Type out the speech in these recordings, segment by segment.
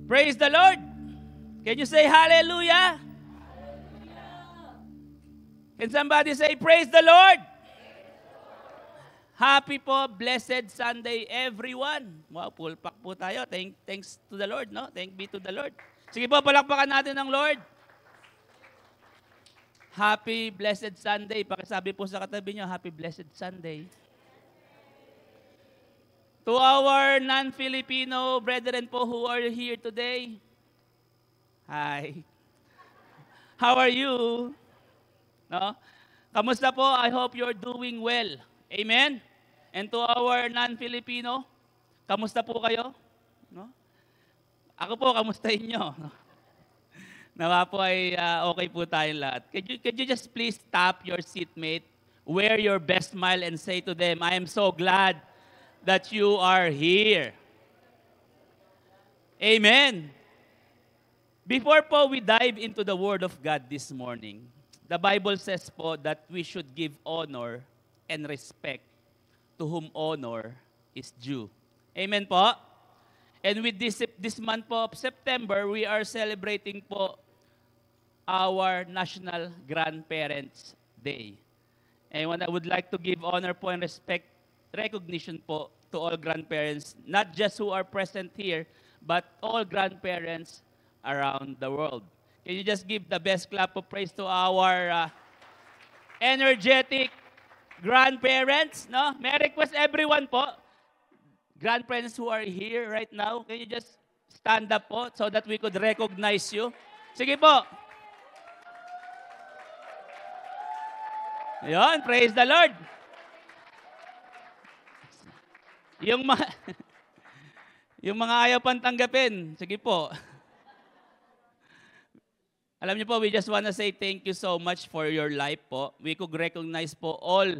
Praise the Lord. Can you say hallelujah? Can somebody say praise the Lord? Happy po, blessed Sunday everyone. Wow, full pack po tayo. Thanks to the Lord, no? Thank be to the Lord. Sige po, palakpakan natin ng Lord. Happy blessed Sunday. Pakisabi po sa katabi niyo, happy blessed Sunday. To our non-Filipino brethren po who are here today, hi. How are you? No? Kamusta po? I hope you're doing well. Amen? And to our non-Filipino, kamusta po kayo? No? Ako po, kamustahin nyo? Nawa po ay okay po tayong lahat. Could you just please tap your seatmate, wear your best smile, and say to them, I am so glad that you are here. Amen. Before po we dive into the Word of God this morning, the Bible says po that we should give honor and respect to whom honor is due. Amen po? And with this month po of September, we are celebrating po our National Grandparents Day. And I would like to give honor po and respect, recognition po to all grandparents, not just who are present here, but all grandparents around the world. Can you just give the best clap of praise to our energetic grandparents? No? May I request everyone po, grandparents who are here right now, can you just stand up po so that we could recognize you? Sige po. Yun, praise the Lord. Yung mga ayaw pang tanggapin, sige po. Alam niyo po, we just want to say thank you so much for your life po. We could recognize po all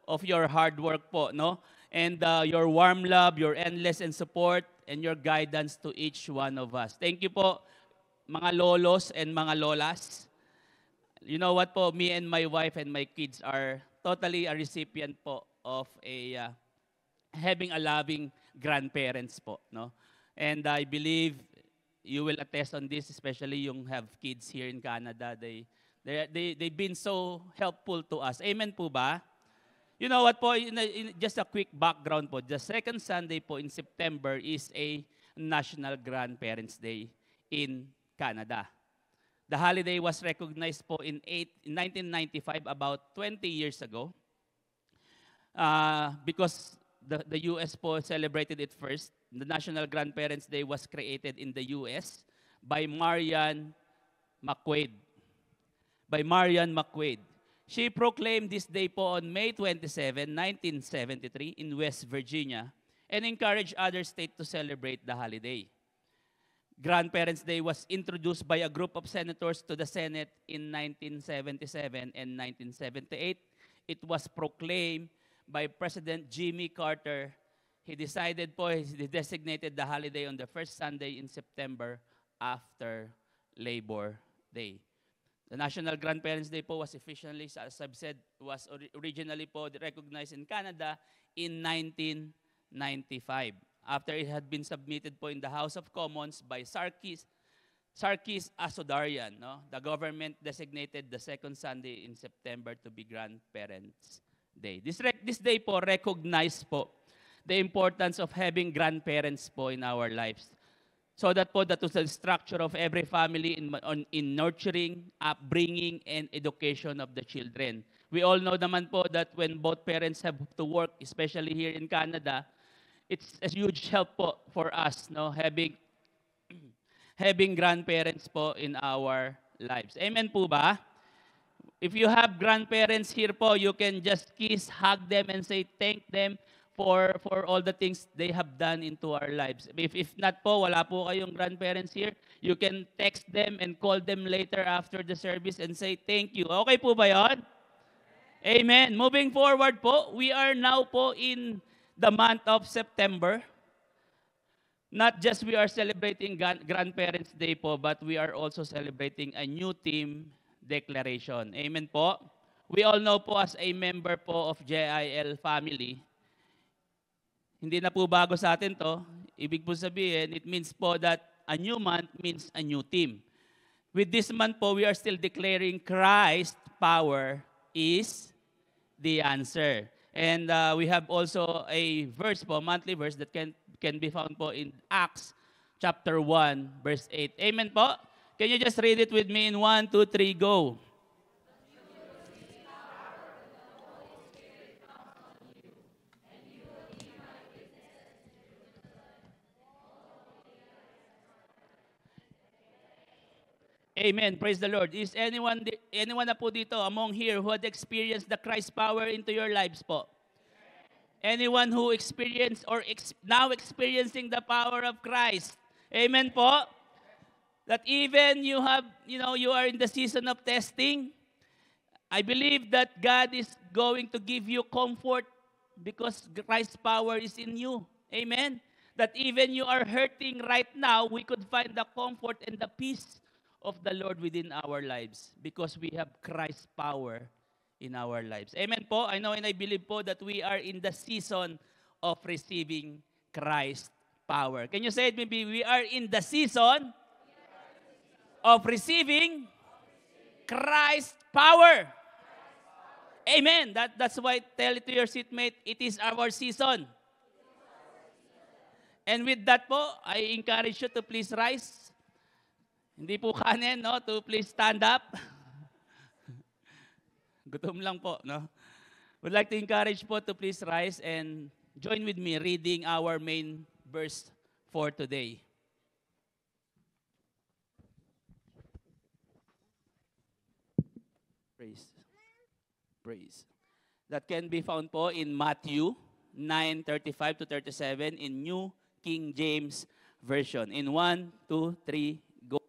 of your hard work po, no? And your warm love, your endless and support, and your guidance to each one of us. Thank you po, mga lolos and mga lolas. You know what po, me and my wife and my kids are totally a recipient po of having a loving grandparents po, no? And I believe you will attest on this, especially yung have kids here in Canada. They've been so helpful to us. Amen po ba? You know what po, just a quick background po. The second Sunday po in September is a National Grandparents Day in Canada. The holiday was recognized po in 1995, about 20 years ago. Because the US po celebrated it first. The National Grandparents Day was created in the US by Marian McQuaid. She proclaimed this day po on May 27, 1973 in West Virginia and encouraged other states to celebrate the holiday. Grandparents' Day was introduced by a group of senators to the Senate in 1977 and 1978. It was proclaimed by President Jimmy Carter. He decided po, he designated the holiday on the first Sunday in September after Labor Day. The National Grandparents' Day po was officially, as I've said, was originally po recognized in Canada in 1995. After it had been submitted po in the House of Commons by Sarkis Asodarian, no? The government designated the second Sunday in September to be Grandparents' Day. This day po recognized po the importance of having grandparents po in our lives. So that po, that was the structure of every family in nurturing, upbringing, and education of the children. We all know naman po that when both parents have to work, especially here in Canada, it's a huge help po for us, no, having grandparents po in our lives. Amen po ba? If you have grandparents here po, you can just kiss, hug them, and say thank them for all the things they have done into our lives. If not po, wala po kayong grandparents here, you can text them and call them later after the service and say thank you. Okay po ba yon? Amen. Moving forward po, we are now po in the month of September. Not just we are celebrating Grandparents' Day po, but we are also celebrating a new theme declaration. Amen po. We all know po as a member po of JIL family, hindi na po bago sa atin to. Ibig po sabihin, it means po that a new month means a new team. With this month po, we are still declaring Christ's power is the answer. And we have also a verse po, monthly verse that can be found po in Acts chapter 1, verse 8. Amen po? Can you just read it with me in 1, 2, 3, go? Amen. Praise the Lord. Is anyone na po dito among here who had experienced the Christ power into your lives po? Anyone who experienced or now experiencing the power of Christ? Amen po. That even you have, you are in the season of testing. I believe that God is going to give you comfort because Christ's power is in you. Amen. That even you are hurting right now, we could find the comfort and the peace of the Lord within our lives because we have Christ's power in our lives. Amen po. I know and I believe po that we are in the season of receiving Christ's power. Can you say it maybe? We are in the season of receiving Christ's power. Amen. That's why tell it to your seatmate, it is our season. And with that po, I encourage you to please rise. Hindi po kanin, no? To please stand up. Gutom lang po, no? Would like to encourage po to please rise and join with me reading our main verse for today. Praise. That can be found po in Matthew 9:35 to 37 in New King James Version. In 1, 2, 3, go.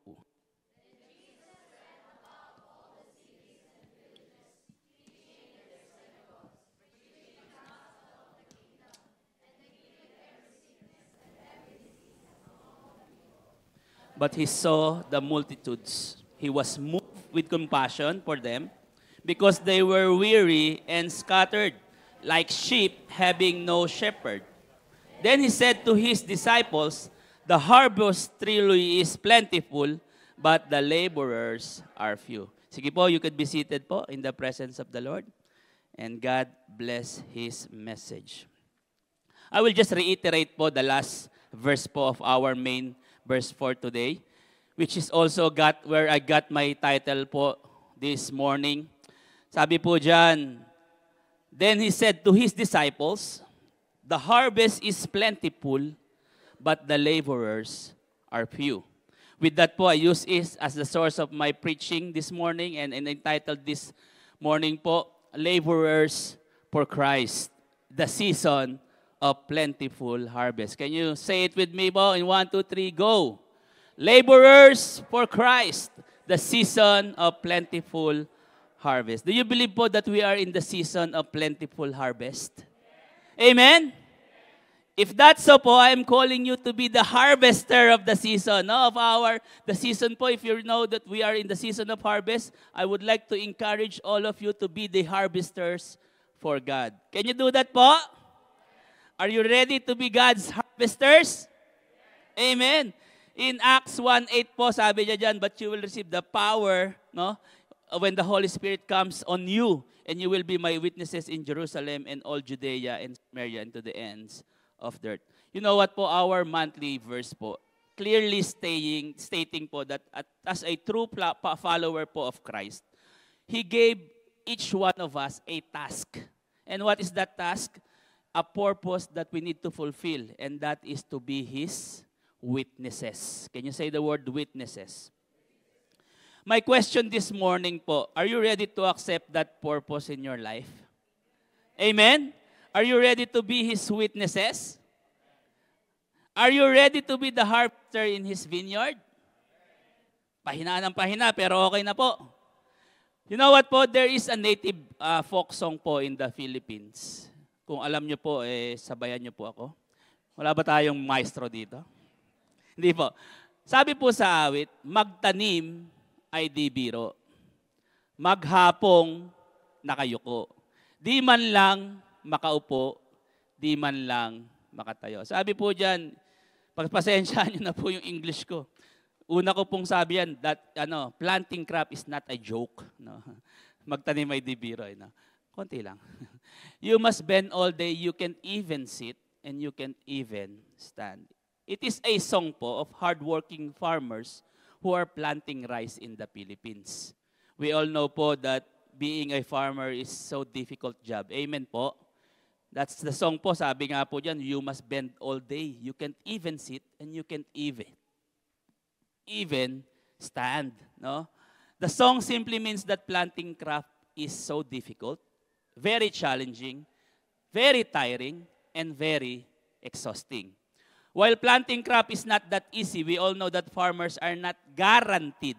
But he saw the multitudes. He was moved with compassion for them because they were weary and scattered like sheep having no shepherd. Then he said to his disciples, the harvest truly is plentiful, but the laborers are few. Sige po, you could be seated po in the presence of the Lord. And God bless His message. I will just reiterate po the last verse po of our main verse for today, which is also where I got my title po this morning. Sabi po dyan, then he said to his disciples, the harvest is plentiful, but the laborers are few. With that po, I use it as the source of my preaching this morning and entitled this morning po, Laborers for Christ, the season of plentiful harvest. Can you say it with me po? In 1, 2, 3, go. Laborers for Christ, the season of plentiful harvest. Do you believe po that we are in the season of plentiful harvest? Amen? If that's so po, I am calling you to be the harvester of the season, no? The season po, if you know that we are in the season of harvest, I would like to encourage all of you to be the harvesters for God. Can you do that po? Are you ready to be God's harvesters? Amen. In Acts 1:8 po, sabi niya dyan, but you will receive the power, no? When the Holy Spirit comes on you, and you will be my witnesses in Jerusalem and all Judea and Samaria and to the ends of the earth. You know what po, our monthly verse po, clearly stating po that as a true follower po of Christ, He gave each one of us a task. And what is that task? A purpose that we need to fulfill, and that is to be His witnesses. Can you say the word witnesses? My question this morning po, are you ready to accept that purpose in your life? Amen? Are you ready to be His witnesses? Are you ready to be the harvester in His vineyard? Pahina ng pahina, pero okay na po. You know what po? There is a native folk song po in the Philippines. Kung alam nyo po, sabayan nyo po ako. Wala ba tayong maestro dito? Hindi po. Sabi po sa awit, magtanim ay di biro. Maghapong nakayuko. Di man lang makaupo, di man lang makatayo. Sabi po dyan, Pagpasensyahan niyo na po yung English ko. Una ko pong sabi yan, that planting crop is not a joke. No? Magtanim ay di biro. No? Konti lang. You must bend all day, you can't even sit, and you can't even stand. It is a song po of hardworking farmers who are planting rice in the Philippines. We all know po that being a farmer is so difficult job. Amen po. That's the song po. Sabi nga po dyan, you must bend all day. You can't even sit, and you can't even stand. No? The song simply means that planting crop is so difficult, very challenging, very tiring, and very exhausting. While planting crop is not that easy, we all know that farmers are not guaranteed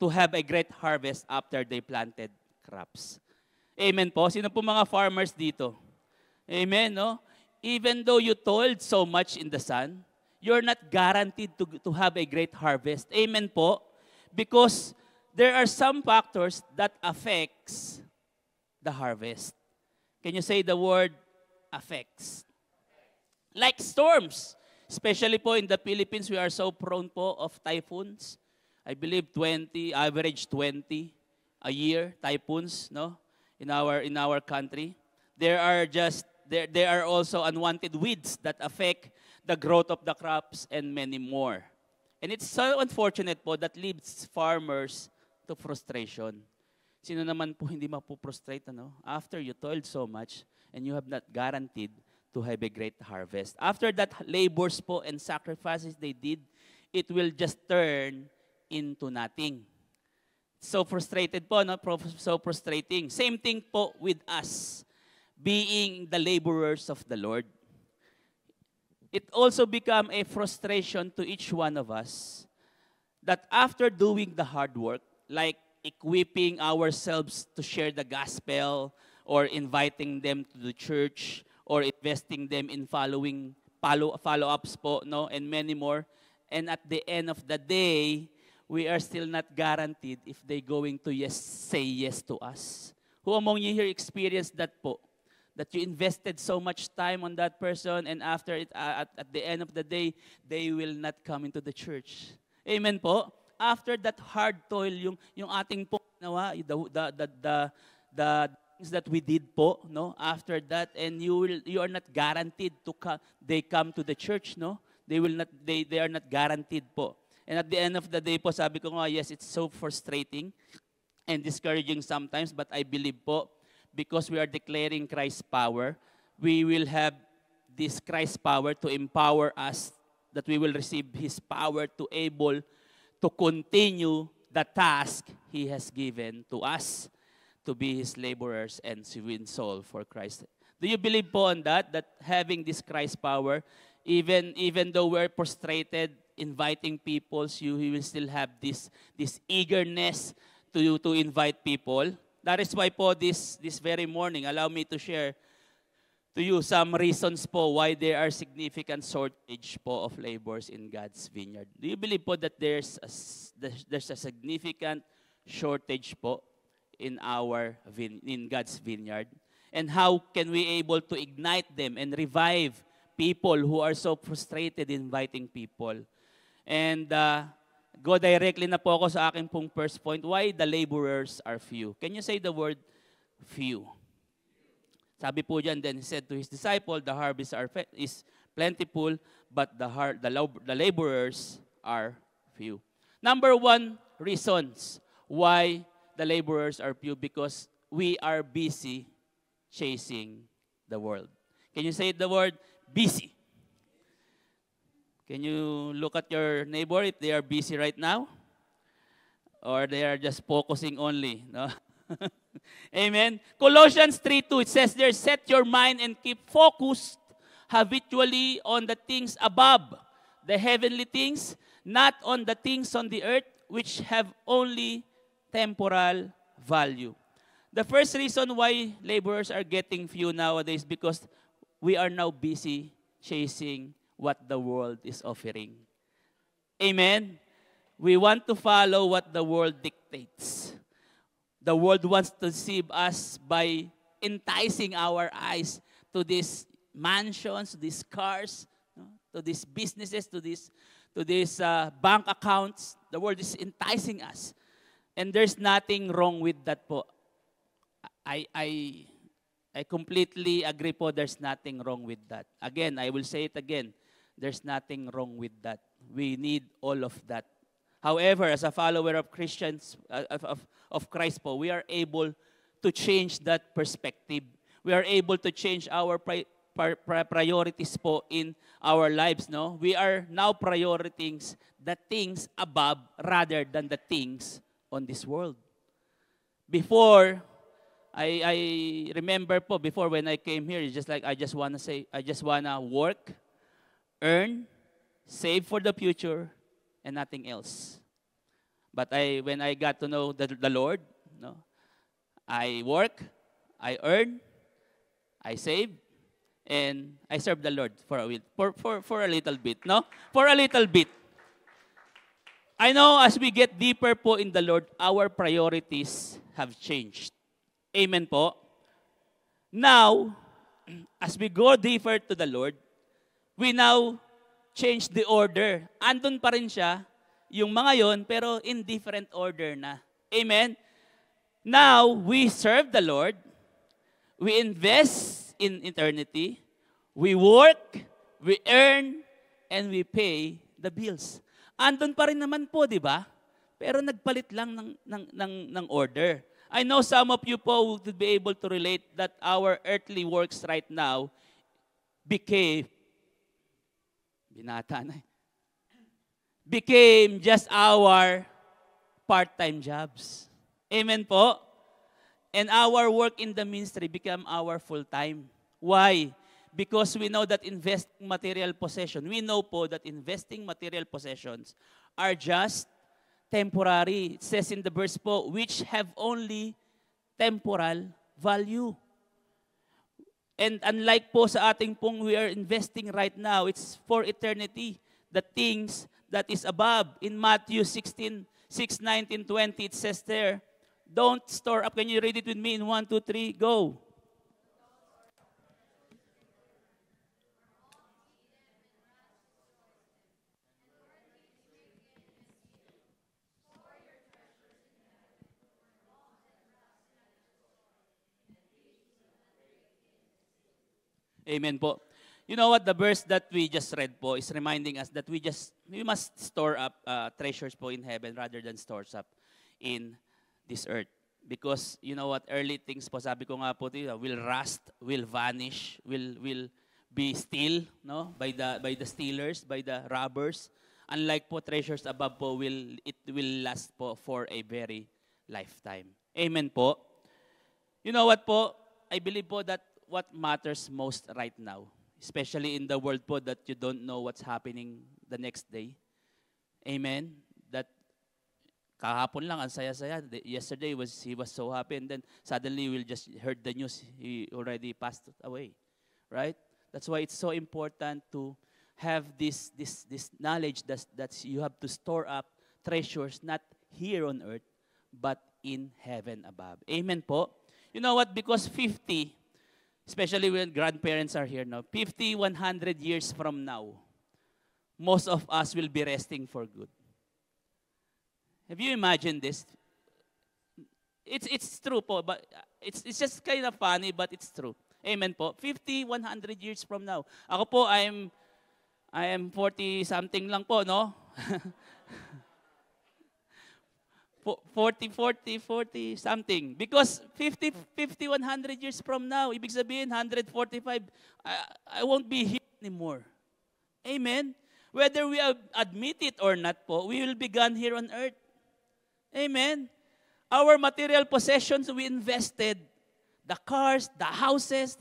to have a great harvest after they planted crops. Amen po. Sino po mga farmers dito? Amen, no? Even though you toiled so much in the sun, you're not guaranteed to have a great harvest. Amen po. Because there are some factors that affects the harvest. Can you say the word affects? Like storms. Especially po in the Philippines, we are so prone po of typhoons. I believe average 20 a year typhoons, no? In our country. There are also unwanted weeds that affect the growth of the crops, and many more. And it's so unfortunate po that leads farmers to frustration. Sino naman po hindi mapuprostrate, ano? After you toiled so much and you have not guaranteed to have a great harvest. After that labors po and sacrifices they did, it will just turn into nothing. So frustrated po, no? So frustrating. Same thing po with us, being the laborers of the Lord. It also become a frustration to each one of us that after doing the hard work, like equipping ourselves to share the gospel or inviting them to the church or investing them in follow-ups po, no, and many more, and at the end of the day, we are still not guaranteed if they going to say yes to us. Who among you here experienced that po? That you invested so much time on that person, and after it, at the end of the day, they will not come into the church. Amen po. After that hard toil, yung ating po nawa, the things that we did po, no. After that, and you are not guaranteed to they come to the church, no. They are not guaranteed po. And at the end of the day po, sabi ko nga, yes, it's so frustrating and discouraging sometimes, but I believe po, because we are declaring Christ's power, we will have this Christ's power to empower us, that we will receive His power to able to continue the task He has given to us, to be His laborers and to win soul for Christ. Do you believe po on that having this Christ's power, even though we're frustrated, inviting people, you will still have this eagerness to invite people? That is why po this very morning, allow me to share to you some reasons po why there are significant shortage po of laborers in God's vineyard. Do you believe po that there's a significant shortage po in God's vineyard? And how can we able to ignite them and revive people who are so frustrated inviting people? And go directly na po ako sa aking pong first point, why the laborers are few. Can you say the word few? Sabi po dyan, then he said to his disciple, the harvest is plentiful, but the laborers are few. Number one reasons why the laborers are few, because we are busy chasing the world. Can you say the word busy? Can you look at your neighbor if they are busy right now? Or they are just focusing only? No? Amen. Colossians 3:2, it says there, set your mind and keep focused habitually on the things above, the heavenly things, not on the things on the earth, which have only temporal value. The first reason why laborers are getting few nowadays, because we are now busy chasing what the world is offering. Amen? We want to follow what the world dictates. The world wants to deceive us by enticing our eyes to these mansions, these cars, no? to these businesses, to these bank accounts. The world is enticing us. And there's nothing wrong with that po. I completely agree po, there's nothing wrong with that. Again, I will say it again. There's nothing wrong with that. We need all of that. However, as a follower of Christians, of Christ po, we are able to change that perspective. We are able to change our priorities po in our lives, no? We are now prioritizing the things above rather than the things on this world. Before, I remember po, before when I came here, it's just like I just want to work, earn, save for the future, and nothing else. But when I got to know the Lord, no, I work, I earn, I save, and I serve the Lord for a little bit, no? For a little bit. I know as we get deeper po in the Lord, our priorities have changed. Amen po. Now, as we go deeper to the Lord, we now change the order. Andun pa rin siya, yung mga yon, pero in different order na. Amen? Now, we serve the Lord, we invest in eternity, we work, we earn, and we pay the bills. Andun pa rin naman po, di ba? Pero nagpalit lang ng order. I know some of you po would be able to relate that our earthly works right now became just our part-time jobs. Amen po? And our work in the ministry became our full-time. Why? Because we know that investing material possession, we know po that investing material possessions are just temporary. It says in the verse po, which have only temporal value. And unlike po sa ating pong we are investing right now, it's for eternity. The things that is above. In Matthew 16, 6, 19, 20, it says there, don't store up. Can you read it with me in 1, 2, 3, go. Amen po. You know what? The verse that we just read po is reminding us that we must store up treasures po in heaven rather than stores up in this earth. Because you know what? Early things po, sabi ko nga po, will rust, will vanish, will be still, no? By the stealers, by the robbers. Unlike po treasures above po, it will last po for a very lifetime. Amen po. You know what po? I believe po that what matters most right now, especially in the world po that you don't know what's happening the next day. Amen? That kahapon lang, ang saya-saya. Yesterday, he was so happy, and then suddenly we'll just heard the news, he already passed away. Right? That's why it's so important to have this knowledge that you have to store up treasures not here on earth, but in heaven above. Amen po? You know what? Because 50, especially when grandparents are here now, 50, 100 years from now, most of us will be resting for good. Have you imagined this? It's true po, but it's just kind of funny, but it's true. Amen po. 50, 100 years from now. Ako po, I am 40 something lang po, no? 40 something. Because 50, 100 years from now, ibig sabihin 145, I won't be here anymore. Amen? Whether we admit it or not po, we will be gone here on earth. Amen? Our material possessions we invested, the cars, the houses,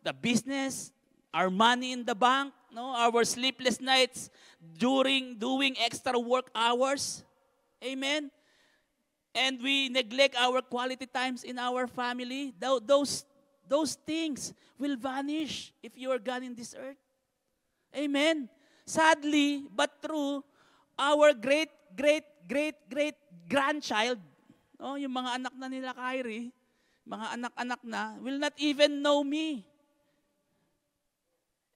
the business, our money in the bank, no, our sleepless nights during doing extra work hours. Amen? And we neglect our quality times in our family, those things will vanish if you are gone in this earth. Amen. Sadly, but true, our great grandchild, oh, yung mga anak na nila Kyrie, mga anak-anak na, will not even know me.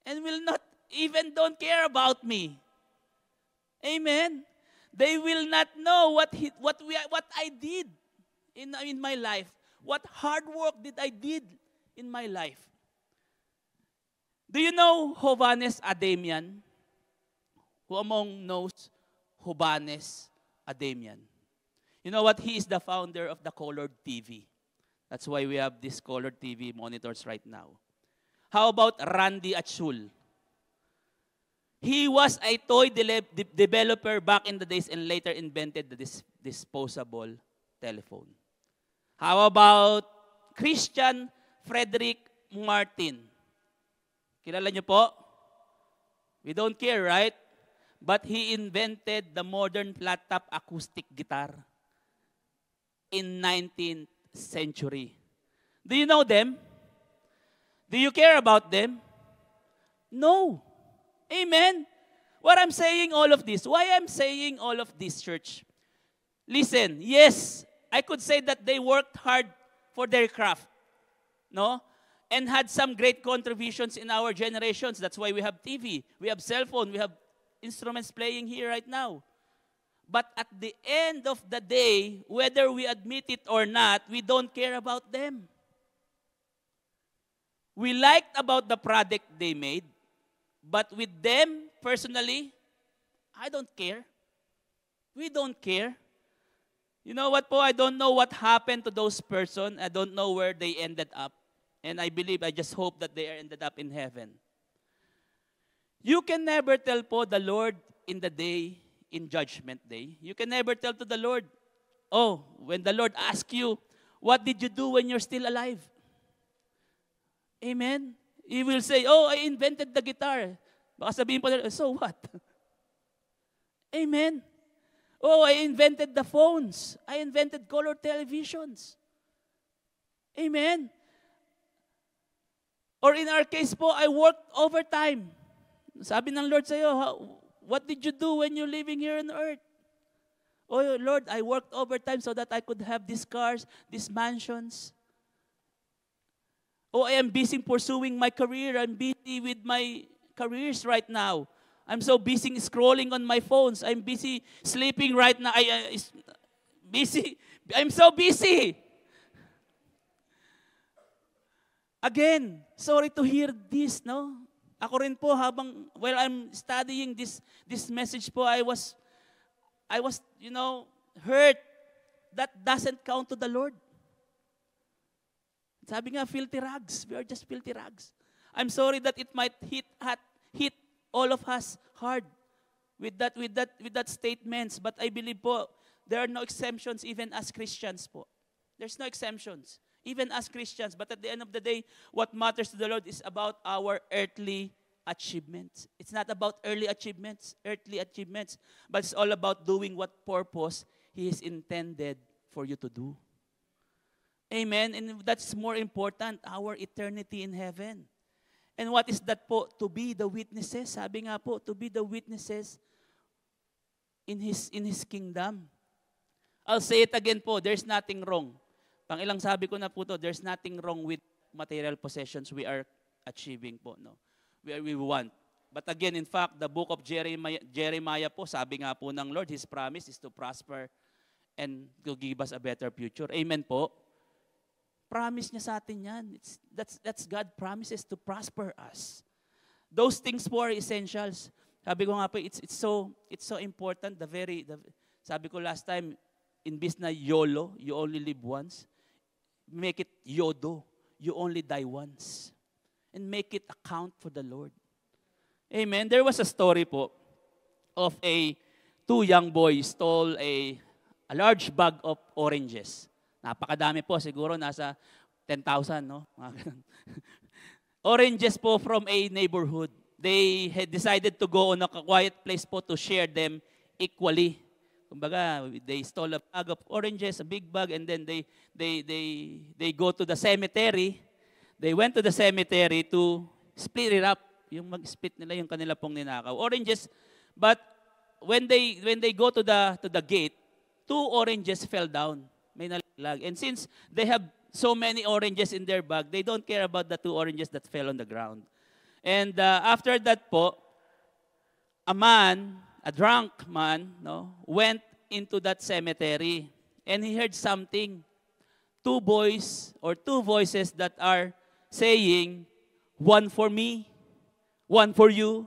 And will not even don't care about me. Amen. They will not know what I did in my life. What hard work did I did in my life. Do you know Johannes Adamian? Who among knows Johannes Adamian? You know what? He is the founder of the colored TV. That's why we have these colored TV monitors right now. How about Randy Achul? He was a toy developer back in the days and later invented the disposable telephone. How about Christian Frederick Martin? Kilala niyo po? We don't care, right? But he invented the modern flat-top acoustic guitar in 19th century. Do you know them? Do you care about them? No. Amen. What I'm saying all of this, why I'm saying all of this, church? Listen, yes, I could say that they worked hard for their craft, no? And had some great contributions in our generations. That's why we have TV, we have cell phone, we have instruments playing here right now. But at the end of the day, whether we admit it or not, we don't care about them. We liked about the product they made, but with them, personally, I don't care. We don't care. You know what po? I don't know what happened to those persons. I don't know where they ended up. And I just hope that they ended up in heaven. You can never tell po the Lord in the day, in judgment day. You can never tell to the Lord, oh, when the Lord asks you, what did you do when you're still alive? Amen? He will say, oh, I invented the guitar. Baka sabihin po nila, so what? Amen? Oh, I invented the phones. I invented color televisions. Amen? Or in our case po, I worked overtime. Sabi ng Lord sa'yo, what did you do when you're living here on earth? Oh, Lord, I worked overtime so that I could have these cars, these mansions. Oh, I am busy pursuing my career. I'm busy with my careers right now. I'm so busy scrolling on my phones. I'm busy sleeping right now. Busy. I'm so busy. Again, sorry to hear this, no? Ako rin po while I'm studying this message po, I was hurt. That doesn't count to the Lord. Sabi nga, filthy rags. We are just filthy rags. I'm sorry that it might hit all of us hard with that statements, but I believe po there are no exemptions even as Christians po. There's no exemptions even as Christians, but at the end of the day, what matters to the Lord is about our earthly achievements. It's not about earthly achievements, but it's all about doing what purpose He is intended for you to do. Amen. And that's more important, our eternity in heaven. And what is that po? To be the witnesses. Sabi nga po, to be the witnesses in His kingdom. I'll say it again po, there's nothing wrong. Pangilang sabi ko na po to, there's nothing wrong with material possessions we are achieving po, no? We want. But again, in fact, the book of Jeremiah po, sabi nga po ng Lord, His promise is to prosper and to give us a better future. Amen po. Promise niya sa atin yan. That's God promises to prosper us. Those things po are essentials. Sabi ko nga po, it's so important. Sabi ko last time, imbis na YOLO, you only live once, make it YODO, you only die once. And make it account for the Lord. Amen. There was a story po of two young boys stole a large bag of oranges. Napakadami po, siguro nasa 10,000, no? Oranges po from a neighborhood. They had decided to go on a quiet place po to share them equally. Kumbaga, they stole a bag of oranges, a big bag, and then they go to the cemetery. They went to the cemetery to split it up. Yung mag-split nila yung kanila pong ninakaw. Oranges, but when they go to the gate, 2 oranges fell down. May nalaglag. And since they have so many oranges in their bag, they don't care about the 2 oranges that fell on the ground. And after that po, a man, a drunk man, no, went into that cemetery. And he heard something. Two boys or two voices that are saying, one for me, one for you,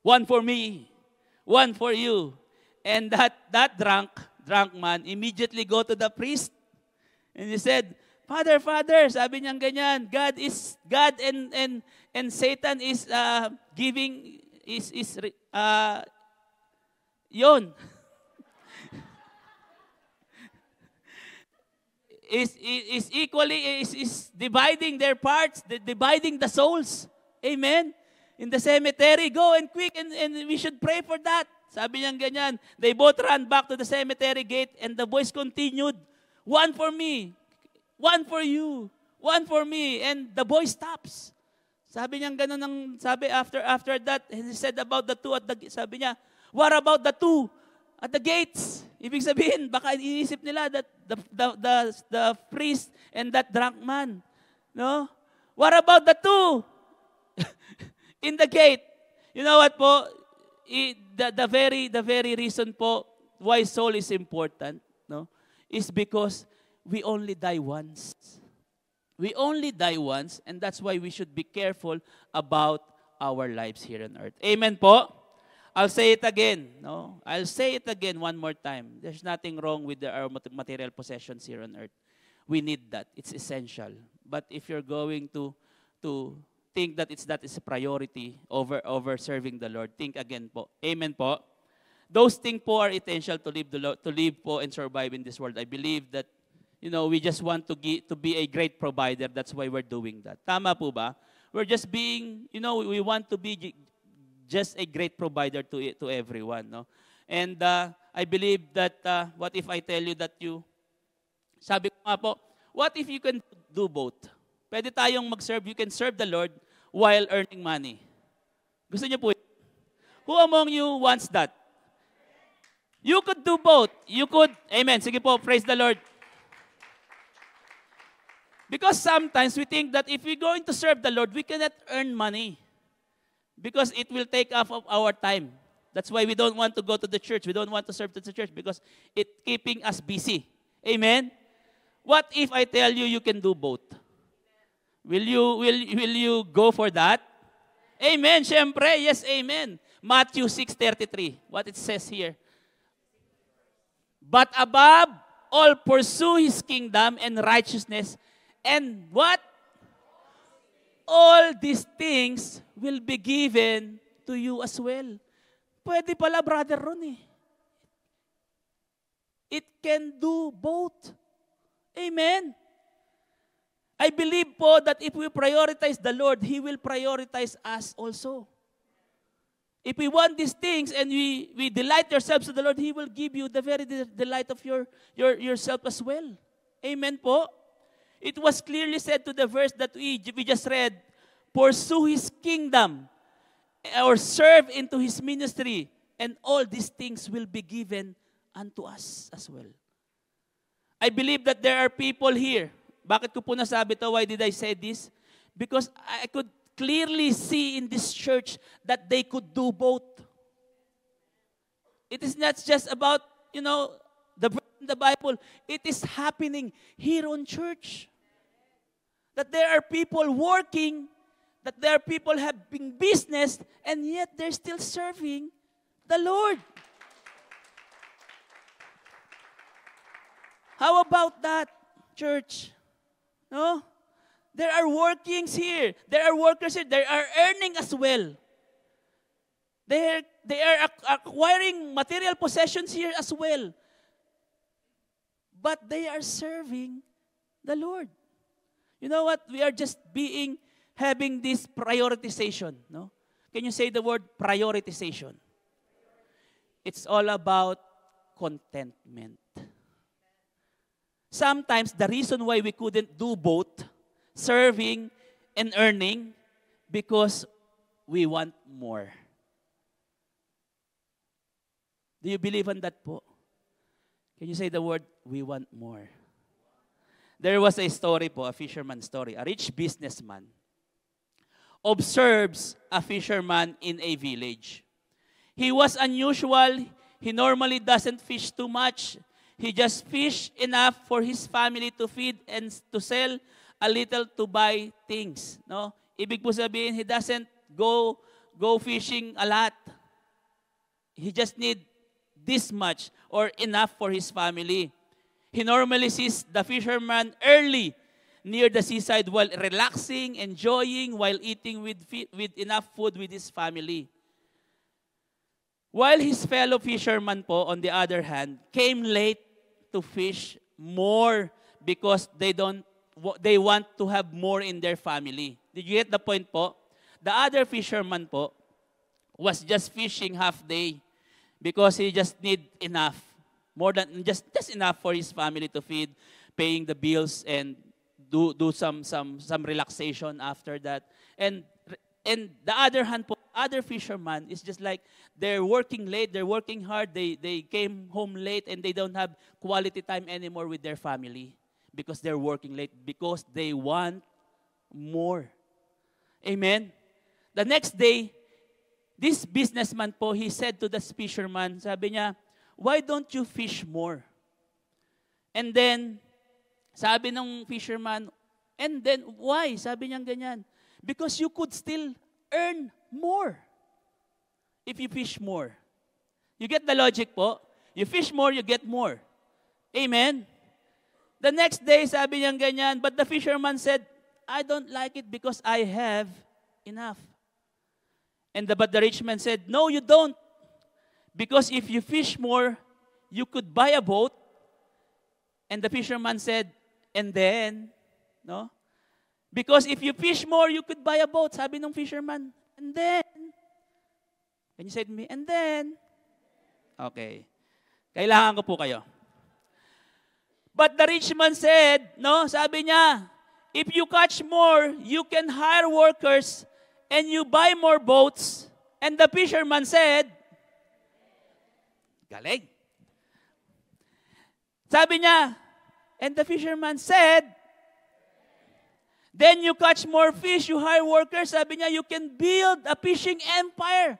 one for me, one for you. And that drunk man immediately go to the priest and he said, Father, sabi niyang ganyan, God and Satan is giving yon is equally is dividing their parts, dividing the souls. Amen. In the cemetery, go and quick and we should pray for that. Sabi niyang ganyan. They both ran back to the cemetery gate and the voice continued, one for me, one for you, one for me. And the boy stops. Sabi niyang ganun ang sabi after that, he said about the two at the sabi niya, what about the two at the gates? Ibig sabihin, baka iniisip nila that the priest and that drunk man. No? What about the two in the gate? You know what po? The very reason po why soul is important, no, is because we only die once. We only die once, and that's why we should be careful about our lives here on earth. Amen po? I'll say it again. No? I'll say it again one more time. There's nothing wrong with our material possessions here on earth. We need that. It's essential. But if you're going to think that that is a priority over serving the Lord, think again po. Amen po? Those things po are essential to live po and survive in this world. I believe that, we just want to be a great provider. That's why we're doing that. Tama po ba? We're just being, we want to be just a great provider to everyone. No? And I believe that, what if I tell you that sabi ko nga po, what if you can do both? Pwede tayong mag-serve. You can serve the Lord while earning money. Gusto niyo po? Who among you wants that? You could do both. You could, amen. Sige po, praise the Lord. Because sometimes we think that if we're going to serve the Lord, we cannot earn money. Because it will take off of our time. That's why we don't want to go to the church. We don't want to serve to the church because it's keeping us busy. Amen? What if I tell you can do both? Will you go for that? Amen. Syempre, yes, amen. Matthew 6:33. What it says here. But above all, pursue His kingdom and righteousness, and what? All these things will be given to you as well. Pwede pala, Brother Ron eh. It can do both. Amen. I believe po that if we prioritize the Lord, He will prioritize us also. If we want these things and we delight ourselves to the Lord, He will give you the very delight of yourself as well. Amen po. It was clearly said to the verse that we just read, pursue His kingdom or serve into His ministry, and all these things will be given unto us as well. I believe that there are people here. Bakit ko po nasabi ito? Why did I say this? Because I could clearly see in this church that they could do both. It is not just about, the Bible. It is happening here on church. That there are people working, that there are people having business, and yet they're still serving the Lord. How about that, church? No? There are workings here. There are workers here. They are earning as well. They are acquiring material possessions here as well. But they are serving the Lord. You know what? We are just having this prioritization. No? Can you say the word prioritization? It's all about contentment. Sometimes the reason why we couldn't do both, serving and earning, because we want more. Do you believe in that po? Can you say the word, we want more? There was a story po, a fisherman story. A rich businessman observes a fisherman in a village. He was unusual. He normally doesn't fish too much. He just fished enough for his family to feed and to sell, a little to buy things. No? Ibig po sabihin, he doesn't go fishing a lot. He just need this much or enough for his family. He normally sees the fisherman early near the seaside while relaxing, enjoying, while eating with enough food with his family. While his fellow fishermen po, on the other hand, came late to fish more because they want to have more in their family. Did you get the point po? The other fisherman po was just fishing half day because he just need enough, more than just enough for his family to feed, paying the bills, and do some relaxation after that. And the other hand po, other fisherman is just like they're working late, they're working hard, they came home late and they don't have quality time anymore with their family because they're working late, because they want more. Amen? The next day, this businessman po, he said to the fisherman, sabi niya, why don't you fish more? And then, sabi ng fisherman, and then why? Sabi niya ganyan, because you could still earn more if you fish more. You get the logic po? You fish more, you get more. Amen? The next day, sabi niya ganyan, but the fisherman said, I don't like it because I have enough. But the rich man said, no, you don't. Because if you fish more, you could buy a boat. And the fisherman said, and then, no? Because if you fish more, you could buy a boat. Sabi ng fisherman, and then. Can you say to me, and then? Okay. Kailangan ko po kayo. But the rich man said, no, sabi niya, if you catch more, you can hire workers and you buy more boats. And the fisherman said, galing. Sabi niya, and the fisherman said, then you catch more fish, you hire workers. Sabi niya, you can build a fishing empire.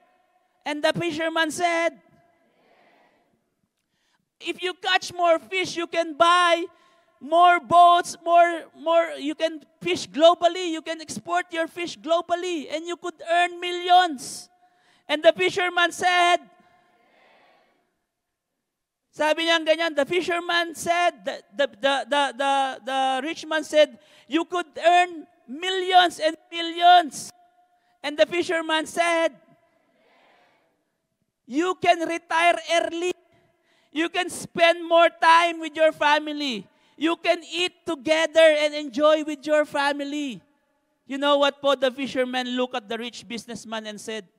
And the fisherman said, if you catch more fish, you can buy more boats, more, you can fish globally, you can export your fish globally, and you could earn millions. And the fisherman said, sabi niya ganyan, the fisherman said, the rich man said, you could earn millions and millions. And the fisherman said, you can retire early. You can spend more time with your family. You can eat together and enjoy with your family. You know what po? The fisherman looked at the rich businessman and said,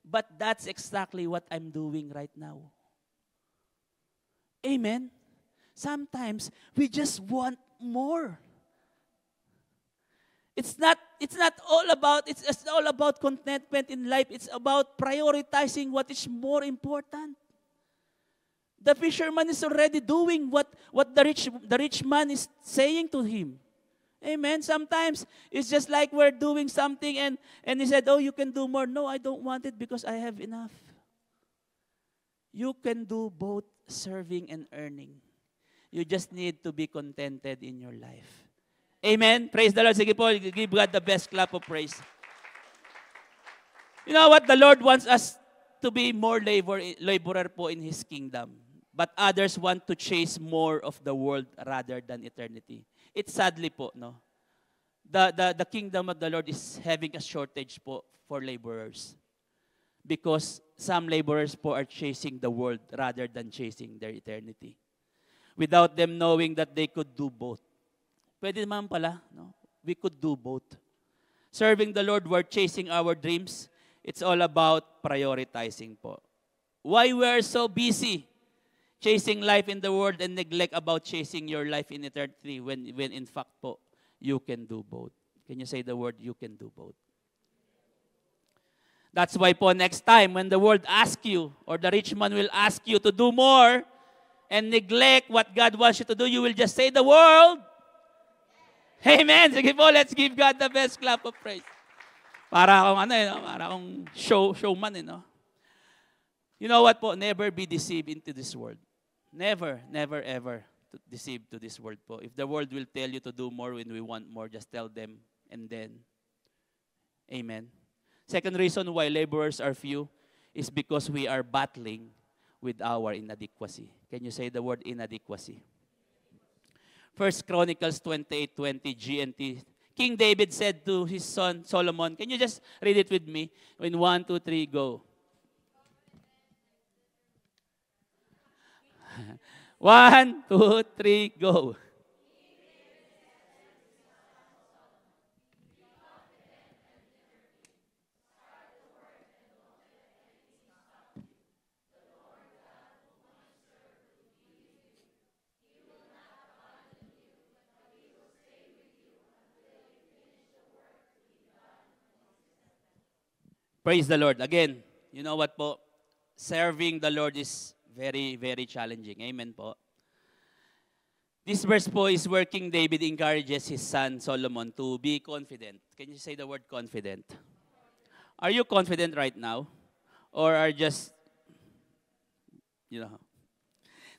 but that's exactly what I'm doing right now. Amen? Sometimes we just want more. It's all about contentment in life. It's about prioritizing what is more important. The fisherman is already doing what the rich man is saying to him. Amen. Sometimes it's just like we're doing something and he said, oh, you can do more. No, I don't want it because I have enough. You can do both serving and earning. You just need to be contented in your life. Amen. Praise the Lord. Sige po, give God the best clap of praise. You know what? The Lord wants us to be more laborer po in His kingdom. But others want to chase more of the world rather than eternity. It's sadly po, no? The kingdom of the Lord is having a shortage po for laborers. Because some laborers po are chasing the world rather than chasing their eternity. Without them knowing that they could do both. Pwede naman pala, no? We could do both. Serving the Lord while chasing our dreams, it's all about prioritizing po. Why we are so busy chasing life in the world and neglect about chasing your life in eternity when in fact po, you can do both. Can you say the word, you can do both? That's why po next time when the world asks you or the rich man will ask you to do more and neglect what God wants you to do, you will just say the world. Amen. Sige po, let's give God the best clap of praise. Para akong ano eh, no? Para akong showman eh, no? You know what po? Never be deceived into this world. Never, never, ever deceive to this world po. If the world will tell you to do more when we want more, just tell them and then. Amen. Second reason why laborers are few is because we are battling with our inadequacy. Can you say the word inadequacy? First Chronicles 28:20 GNT. King David said to his son Solomon, can you just read it with me? In 1, 2, 3, go. 1, 2, 3, go. Praise the Lord. Again, you know what po? Serving the Lord is very, very challenging. Amen po. This verse po is where King David encourages his son Solomon to be confident. Can you say the word confident? Are you confident right now? Or are just, you know?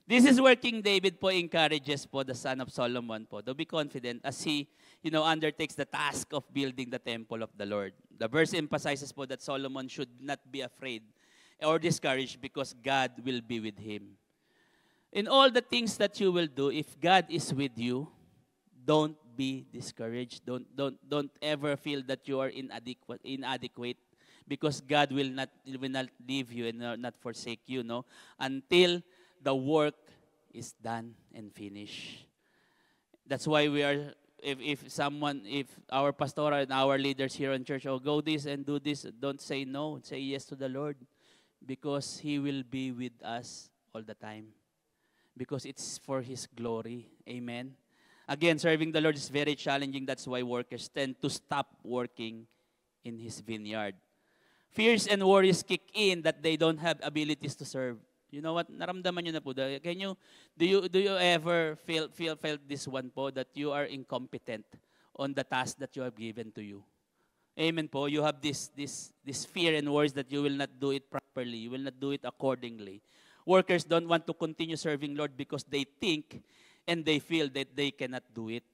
This is where King David po encourages po the son of Solomon po to be confident as he, undertakes the task of building the temple of the Lord. The verse emphasizes po that Solomon should not be afraid or discouraged because God will be with him. In all the things that you will do, if God is with you, don't be discouraged. Don't ever feel that you are inadequate because God will not leave you and not forsake you, no, until the work is done and finished. That's why we are, if our pastor and our leaders here in church, go this and do this, don't say no, say yes to the Lord because He will be with us all the time. Because it's for His glory. Amen. Again, serving the Lord is very challenging. That's why workers tend to stop working in His vineyard. Fears and worries kick in that they don't have abilities to serve. You know what? Naramdaman nyo na po. Do you ever felt this one po that you are incompetent on the task that you have given to you? Amen po. You have this fear and worries that you will not do it properly. You will not do it accordingly. Workers don't want to continue serving Lord because they think and they feel that they cannot do it.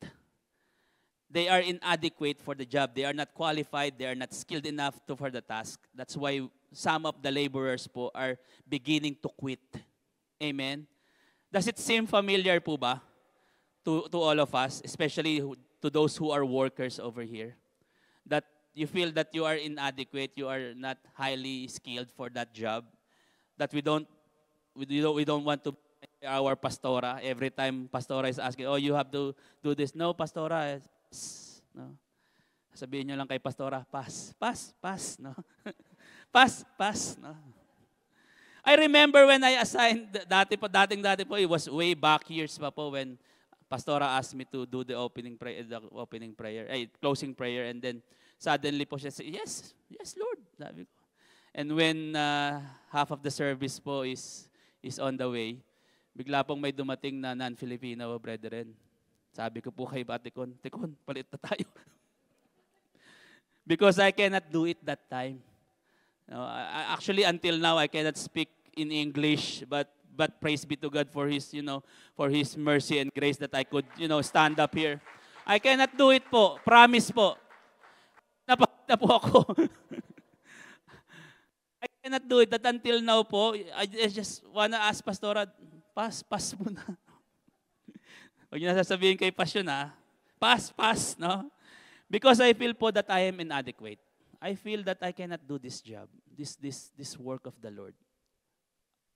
They are inadequate for the job. They are not qualified. They are not skilled enough for the task. That's why some of the laborers po are beginning to quit. Amen? Does it seem familiar po ba to all of us, especially to those who are workers over here? That you feel that you are inadequate, you are not highly skilled for that job, that we don't want to our pastora. Every time pastora is asking, you have to do this. No, pastora, no. Sabihin nyo lang kay pastora, pass, no. pass, no. I remember when I assigned, dati po, it was way back years pa po when pastora asked me to do the closing prayer, and then suddenly po siya said, yes, Lord, sabi ko. And when half of the service po is on the way, bigla pong may dumating na non-Filipino brethren. Sabi ko po kay Batikon, palit na tayo. Because I cannot do it that time. No, actually, until now, I cannot speak in English, but praise be to God for His mercy and grace that I could, stand up here. I cannot do it po. Promise po. Napakita po ako. I cannot do it. That until now po, I just wanna ask Pastora, pass muna. Huwag niyo na sasabihin kay Pasyon, pass, no? Because I feel po that I am inadequate. I feel that I cannot do this job, this work of the Lord.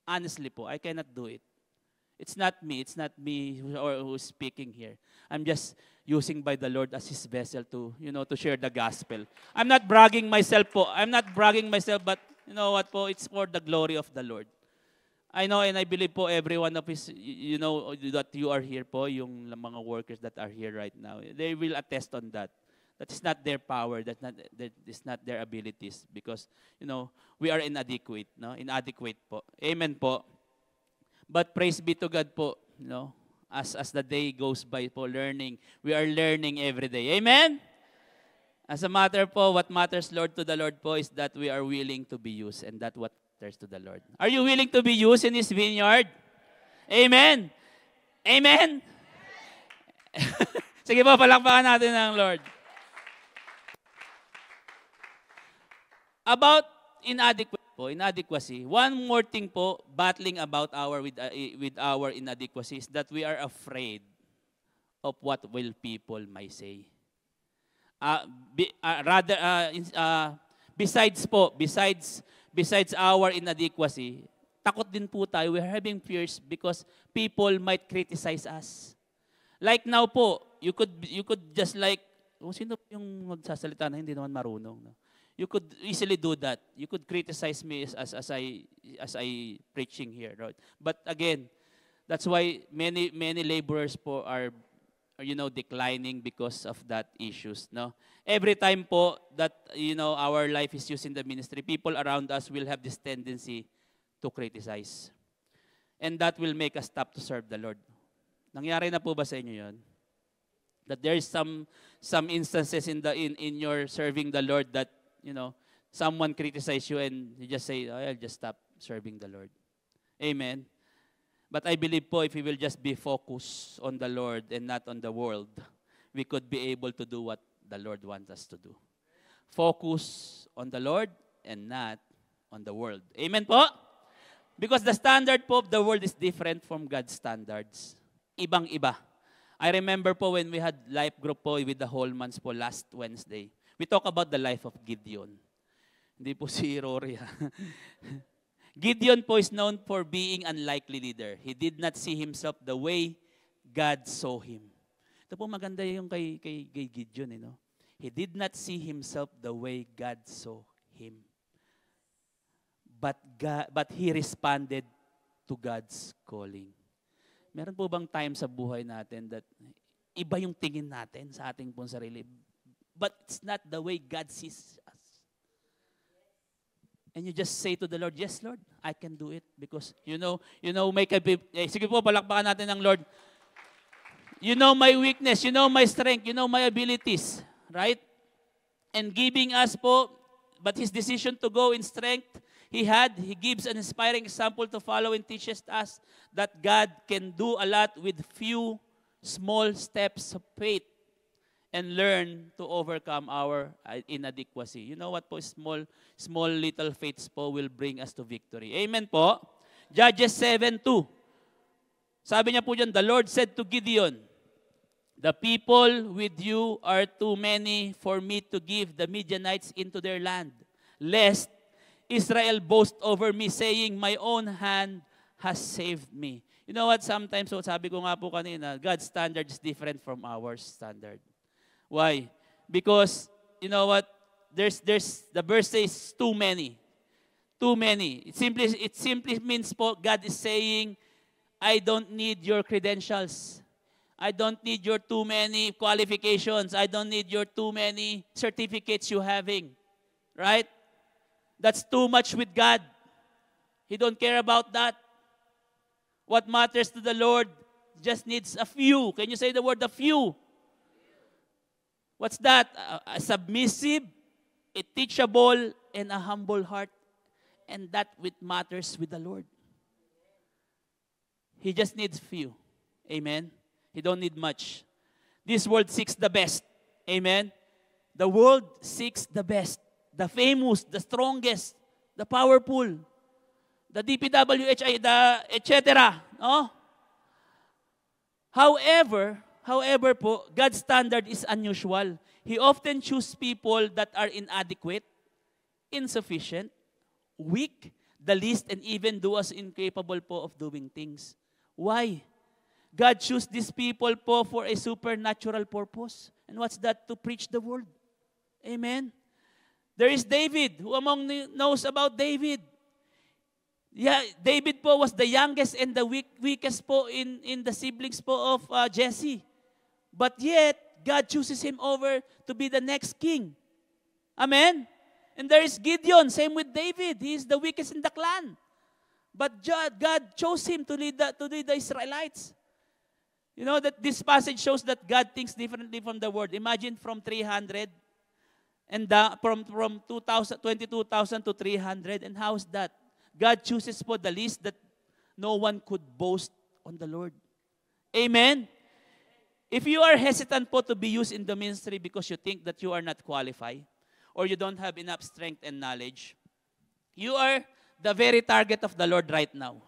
Honestly po, I cannot do it. It's not me who's speaking here. I'm just using by the Lord as His vessel to share the gospel. I'm not bragging myself po. But you know what po, it's for the glory of the Lord. I know and I believe po every one of His, that you are here po, yung mga workers that are here right now, they will attest on that. That is not their power, that is not their abilities, because, we are inadequate, no? Inadequate po. Amen po. But praise be to God po, as the day goes by po, we are learning every day. Amen? As a matter po, what matters, Lord, to the Lord po is that we are willing to be used, and that what matters to the Lord. Are you willing to be used in His vineyard? Amen. Amen. Sige po, palakpakan natin ang Lord. About inadequacy. One more thing po, battling about with our inadequacy is that we are afraid of what will people might say. Besides our inadequacy, takot din po tayo. We're having fears because people might criticize us. Like now po, you could just like, kung sino yung magsasalita na hindi naman marunong, no? You could easily do that. You could criticize me as I preaching here, right? But again, that's why many laborers po are declining because of that issues, no? Every time po that our life is used in the ministry, people around us will have this tendency to criticize. And that will make us stop to serve the Lord. Nangyari na po ba sa inyo 'yon? That there is some instances in your serving the Lord that someone criticize you and you just say, oh, I'll just stop serving the Lord. Amen. But I believe po, if we will just be focused on the Lord and not on the world, we could be able to do what the Lord wants us to do. Focus on the Lord and not on the world. Amen po? Because the standard po of the world is different from God's standards. Ibang-iba. I remember po when we had life group po with the Holmans po last Wednesday. We talk about the life of Gideon. Hindi po si Rory. Gideon po is known for being unlikely leader. He did not see himself the way God saw him. Ito po maganda yung kay Gideon. He did not see himself the way God saw him. But he responded to God's calling. Meron po bang time sa buhay natin that iba yung tingin natin sa ating pong sarili? But it's not the way God sees us. And you just say to the Lord, yes, Lord, I can do it. Because, sige po, palakpakan natin ng Lord. You know my weakness, you know my strength, you know my abilities. Right? And giving us po, but His decision to go in strength, He gives an inspiring example to follow and teaches us that God can do a lot with few small steps of faith. And learn to overcome our inadequacy. You know what po? Small little faiths po will bring us to victory. Amen po? Judges 7:2. Sabi niya po dyan, the Lord said to Gideon, the people with you are too many for me to give the Midianites into their land, lest Israel boast over me, saying, my own hand has saved me. You know what? Sometimes, sabi ko nga po kanina, God's standard is different from our standard. Why? Because, you know what? There's the verse says too many. Too many. It simply means po, God is saying, I don't need your credentials. I don't need your too many qualifications. I don't need your too many certificates you having. Right? That's too much with God. He don't care about that. What matters to the Lord just needs a few. Can you say the word a few? What's that? A submissive, a teachable, and a humble heart. And that which matters with the Lord. He just needs few. Amen? He don't need much. This world seeks the best. Amen? The world seeks the best. The famous, the strongest, the powerful, the DPWH, etc. No? However po, God's standard is unusual. He often chooses people that are inadequate, insufficient, weak, the least, and even those incapable po of doing things. Why? God chose these people po for a supernatural purpose. And what's that? To preach the word. Amen? There is David. Who among knows about David? Yeah, David po was the youngest and the weakest po in the siblings po of Jesse. But yet, God chooses him over to be the next king. Amen? And there is Gideon, same with David. He is the weakest in the clan. But God chose him to lead the Israelites. You know that this passage shows that God thinks differently from the world. Imagine from 300 And from 2,000, 22,000 to 300. And how is that? God chooses po the least that no one could boast on the Lord. Amen? If you are hesitant po to be used in the ministry because you think that you are not qualified or you don't have enough strength and knowledge, you are the very target of the Lord right now.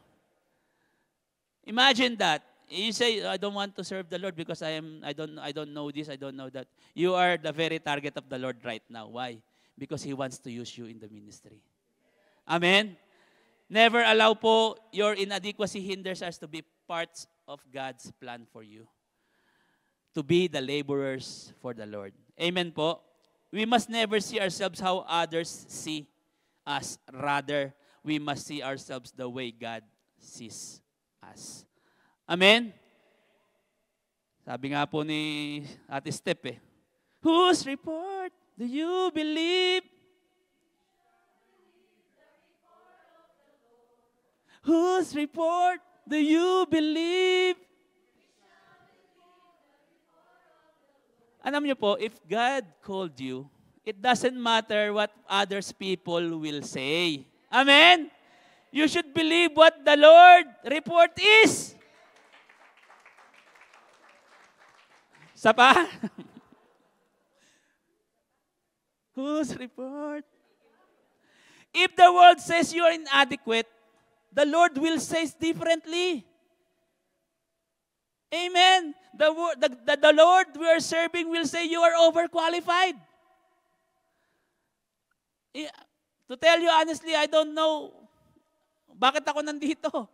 Imagine that. You say, I don't want to serve the Lord because I don't know this, I don't know that. You are the very target of the Lord right now. Why? Because He wants to use you in the ministry. Amen? Never allow po your inadequacy hinders us to be parts of God's plan for you. To be the laborers for the Lord. Amen po? We must never see ourselves how others see us. Rather, we must see ourselves the way God sees us. Amen? Sabi nga po ni Ate Step whose report do you believe? Whose report do you believe? Alam niyo po, if God called you, it doesn't matter what others people will say. Amen? You should believe what the Lord report is. Isa pa? Whose report? If the world says you are inadequate, the Lord will say differently. Amen. The Lord we are serving will say you are overqualified. To tell you honestly, I don't know bakit ako nandito.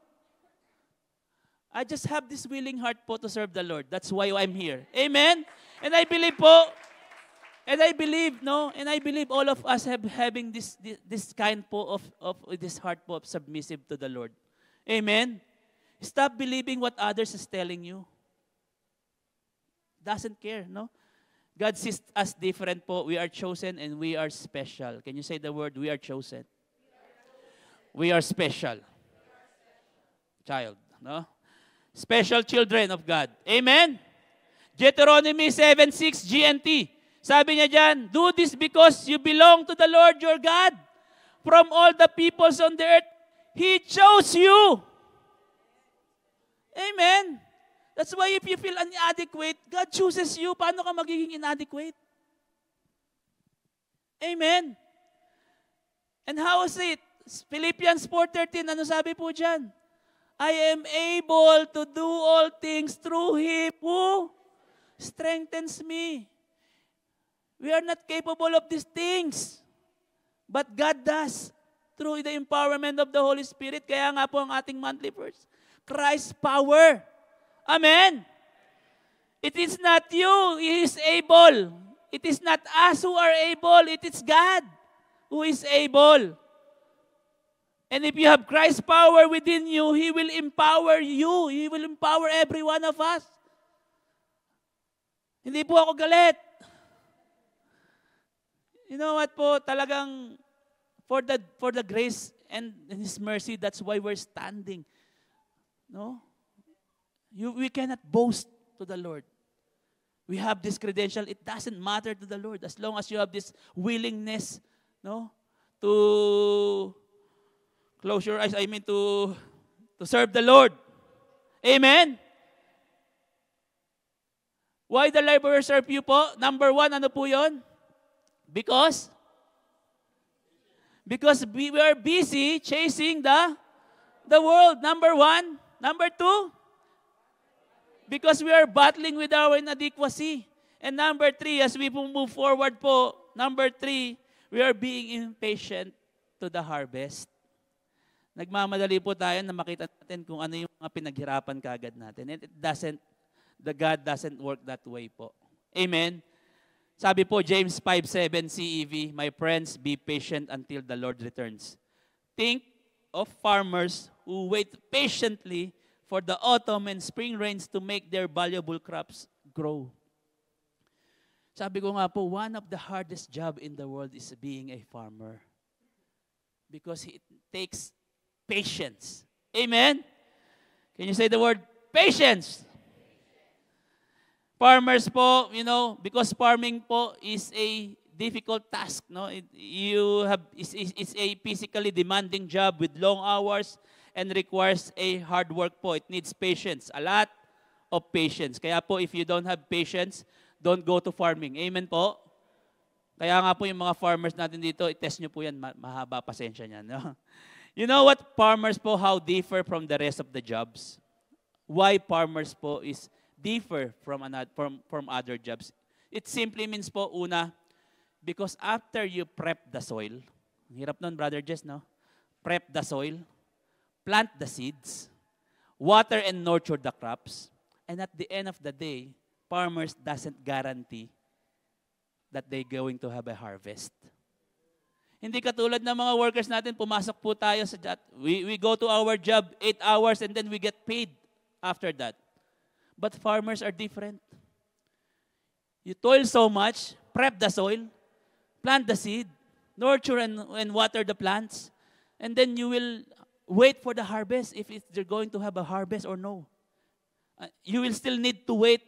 I just have this willing heart po to serve the Lord. That's why I'm here. Amen. And I believe po, and I believe all of us having this kind po of this heart po of submissive to the Lord. Amen. Stop believing what others is telling you. Doesn't care, no? God sees us different po. We are chosen and we are special. Can you say the word, we are chosen? We are special. Child, no? Special children of God. Amen? Deuteronomy 7:6 GNT. Sabi niya dyan, do this because you belong to the Lord your God. From all the peoples on the earth, He chose you. Amen. That's why if you feel inadequate, God chooses you. Paano ka magiging inadequate? Amen. And how is it? Philippians 4:13, ano sabi po dyan? I am able to do all things through Him who strengthens me. We are not capable of these things. But God does through the empowerment of the Holy Spirit. Kaya nga po ang ating monthly verse, Christ's power. Amen. It is not you, He is able. It is not us who are able, it is God who is able. And if you have Christ's power within you, He will empower you. He will empower every one of us. Hindi po ako galit. You know what po, talagang for the grace and His mercy, that's why we're standing. No? We cannot boast to the Lord. We have this credential. It doesn't matter to the Lord as long as you have this willingness, no, to close your eyes. To serve the Lord. Amen. Why the laborer serve you po? Number one, ano po yun? Because we are busy chasing the world. Number one. Number two, because we are battling with our inadequacy. And number three, as we move forward po, number three, we are being impatient to the harvest. Nagmamadali po tayo na makita natin kung ano yung mga pinaghirapan kaagad natin. And God doesn't work that way po. Amen? Sabi po, James 5:7 CEV, my friends, be patient until the Lord returns. Think of farmers who wait patiently for the autumn and spring rains to make their valuable crops grow. Sabi ko nga po, one of the hardest job in the world is being a farmer. Because it takes patience. Amen? Can you say the word patience? Farmers po, because farming po is a difficult task, no? It's a physically demanding job with long hours and requires a hard work po. It needs patience, a lot of patience. Kaya po, if you don't have patience, don't go to farming. Amen po? Kaya nga po yung mga farmers natin dito, i-test nyo po yan, mahaba pasensya niyan. No? You know what farmers po, how differ from the rest of the jobs? Why farmers po is differ from other jobs? It simply means po, una, because after you prep the soil, hirap nun, Brother Jess, no? Prep the soil, plant the seeds, water and nurture the crops, and at the end of the day, farmers doesn't guarantee that they're going to have a harvest. Hindi katulad ng mga workers natin, pumasok po tayo sa job. We go to our job 8 hours and then we get paid after that. But farmers are different. You toil so much, prep the soil, plant the seed, nurture and water the plants, and then you will wait for the harvest if they're going to have a harvest or no. You will still need to wait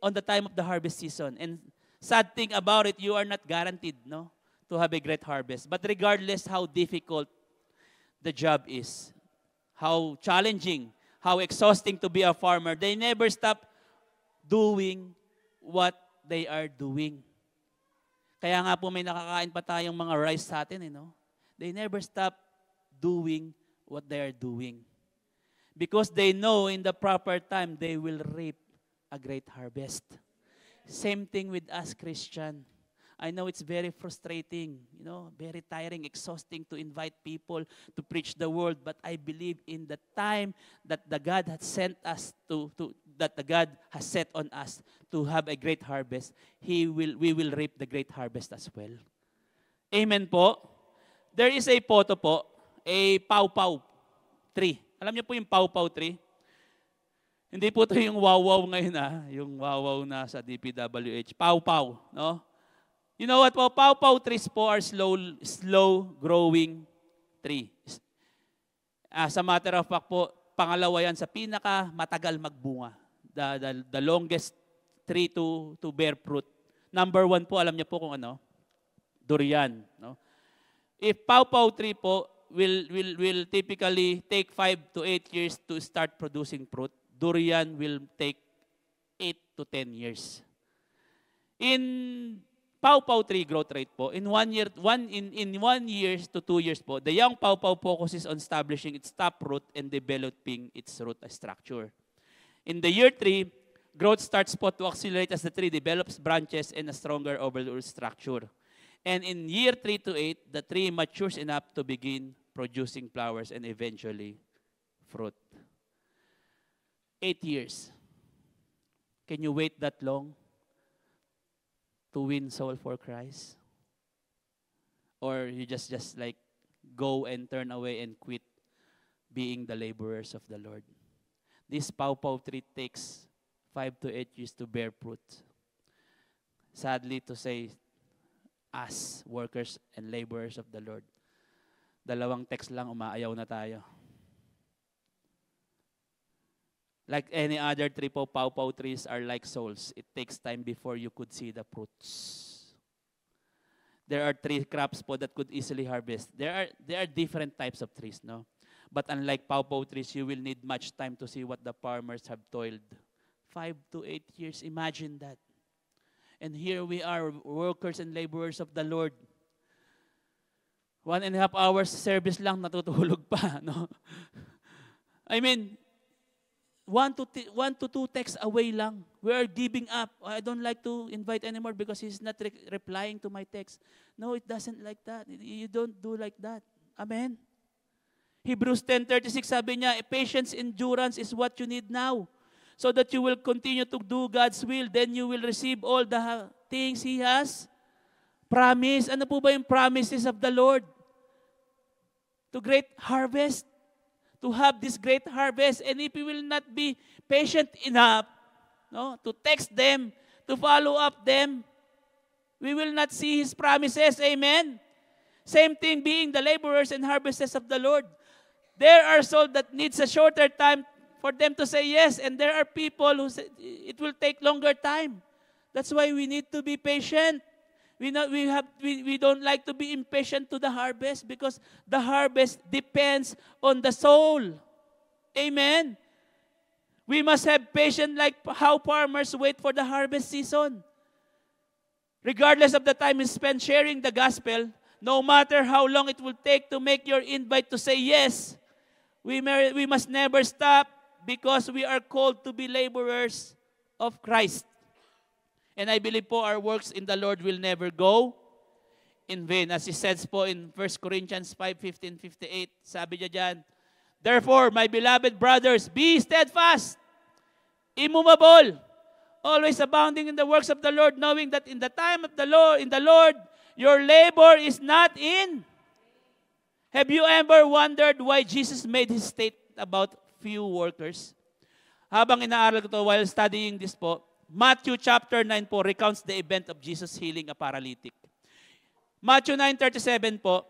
on the time of the harvest season. And sad thing about it, you are not guaranteed, no, to have a great harvest. But regardless how difficult the job is, how challenging, how exhausting to be a farmer, they never stop doing what they are doing. Kaya nga po may nakakain pa tayong mga rice sa atin, no? They never stop doing what they are doing. Because they know in the proper time, they will reap a great harvest. Same thing with us, Christian. I know it's very frustrating, very tiring, exhausting to invite people to preach the word, but I believe in the time that the God has sent us that the God has set on us to have a great harvest, we will reap the great harvest as well. Amen po. There is a photo po, a pawpaw tree. Alam niyo po yung pawpaw tree? Hindi po ito yung wawaw ngayon yung wawaw na sa DPWH. Pawpaw, no? You know what po? Pawpaw trees po are slow growing tree. As a matter of fact po, pangalawa yan sa pinaka matagal magbunga. The longest tree to bear fruit. Number 1 po, alam niyo po kung ano? Durian, no? If pawpaw tree po will typically take 5 to 8 years to start producing fruit, durian will take 8 to 10 years. In pawpaw tree growth rate po, in 1 year to 2 years po, the young pawpaw focuses on establishing its top root and developing its root structure. In the year 3, growth starts po to accelerate as the tree develops branches and a stronger overall structure. And in year 3 to 8, the tree matures enough to begin producing flowers and eventually fruit. 8 years. Can you wait that long to win soul for Christ? Or you just like go and turn away and quit being the laborers of the Lord? This pawpaw tree takes 5 to 8 years to bear fruit. Sadly to say, us, workers and laborers of the Lord, 2 text lang, umaayaw na tayo. Like any other tree po, pawpaw trees are like souls. It takes time before you could see the fruits. There are 3 crops po that could easily harvest. There are different types of trees, no? But unlike pawpaw trees, you will need much time to see what the farmers have toiled. 5 to 8 years, imagine that. And here we are, workers and laborers of the Lord. 1.5 hours service lang, natutulog pa, no? I mean, 1 to 2 texts away lang. We are giving up. I don't like to invite anymore because he's not replying to my text. No, it doesn't like that. You don't do like that. Amen? Hebrews 10:36 sabi niya, patience, endurance is what you need now so that you will continue to do God's will. Then you will receive all the things He has promised. Ano po ba yung promises of the Lord? To great harvest. To have this great harvest. And if we will not be patient enough, no, to text them, to follow up them, we will not see His promises. Amen? Same thing being the laborers and harvesters of the Lord. There are souls that needs a shorter time for them to say yes, and there are people who say it will take longer time. That's why we need to be patient. We don't like to be impatient to the harvest because the harvest depends on the soul. Amen. We must have patience like how farmers wait for the harvest season. Regardless of the time you spend sharing the gospel, no matter how long it will take to make your invite to say yes, we must never stop because we are called to be laborers of Christ. And I believe po our works in the Lord will never go in vain. As He says po in 1 Corinthians 5:15-58, sabi niya dyan, therefore, my beloved brothers, be steadfast, immovable, always abounding in the works of the Lord, knowing that in the time of the Lord, your labor is not in. Have you ever wondered why Jesus made His statement about few workers? Habang inaaral ko to while studying this po, Matthew chapter 9 po recounts the event of Jesus healing a paralytic. Matthew 9:37 po,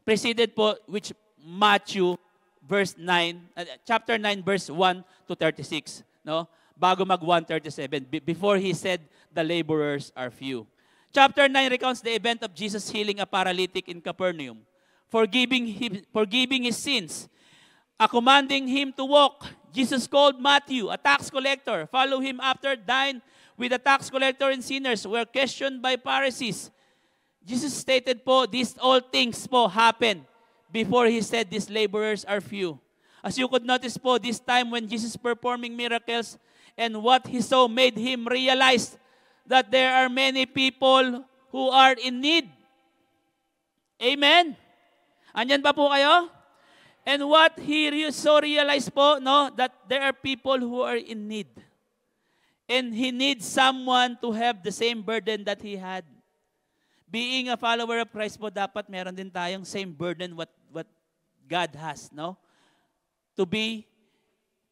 preceded po which Matthew verse 9, chapter 9 verse 1 to 36, no? Bago mag 1:37, before He said the laborers are few. Chapter 9 recounts the event of Jesus healing a paralytic in Capernaum, forgiving his sins, commanding him to walk. Jesus called Matthew, a tax collector, follow him after, dined with a tax collector and sinners, were questioned by Pharisees. Jesus stated po, these all things po happened before He said these laborers are few. As you could notice po, this time when Jesus performing miracles and what He saw made Him realize that there are many people who are in need. Amen? Andyan pa po kayo? And what He so realized po, no, that there are people who are in need. And He needs someone to have the same burden that He had. Being a follower of Christ po, dapat meron din tayong same burden what God has, no? To be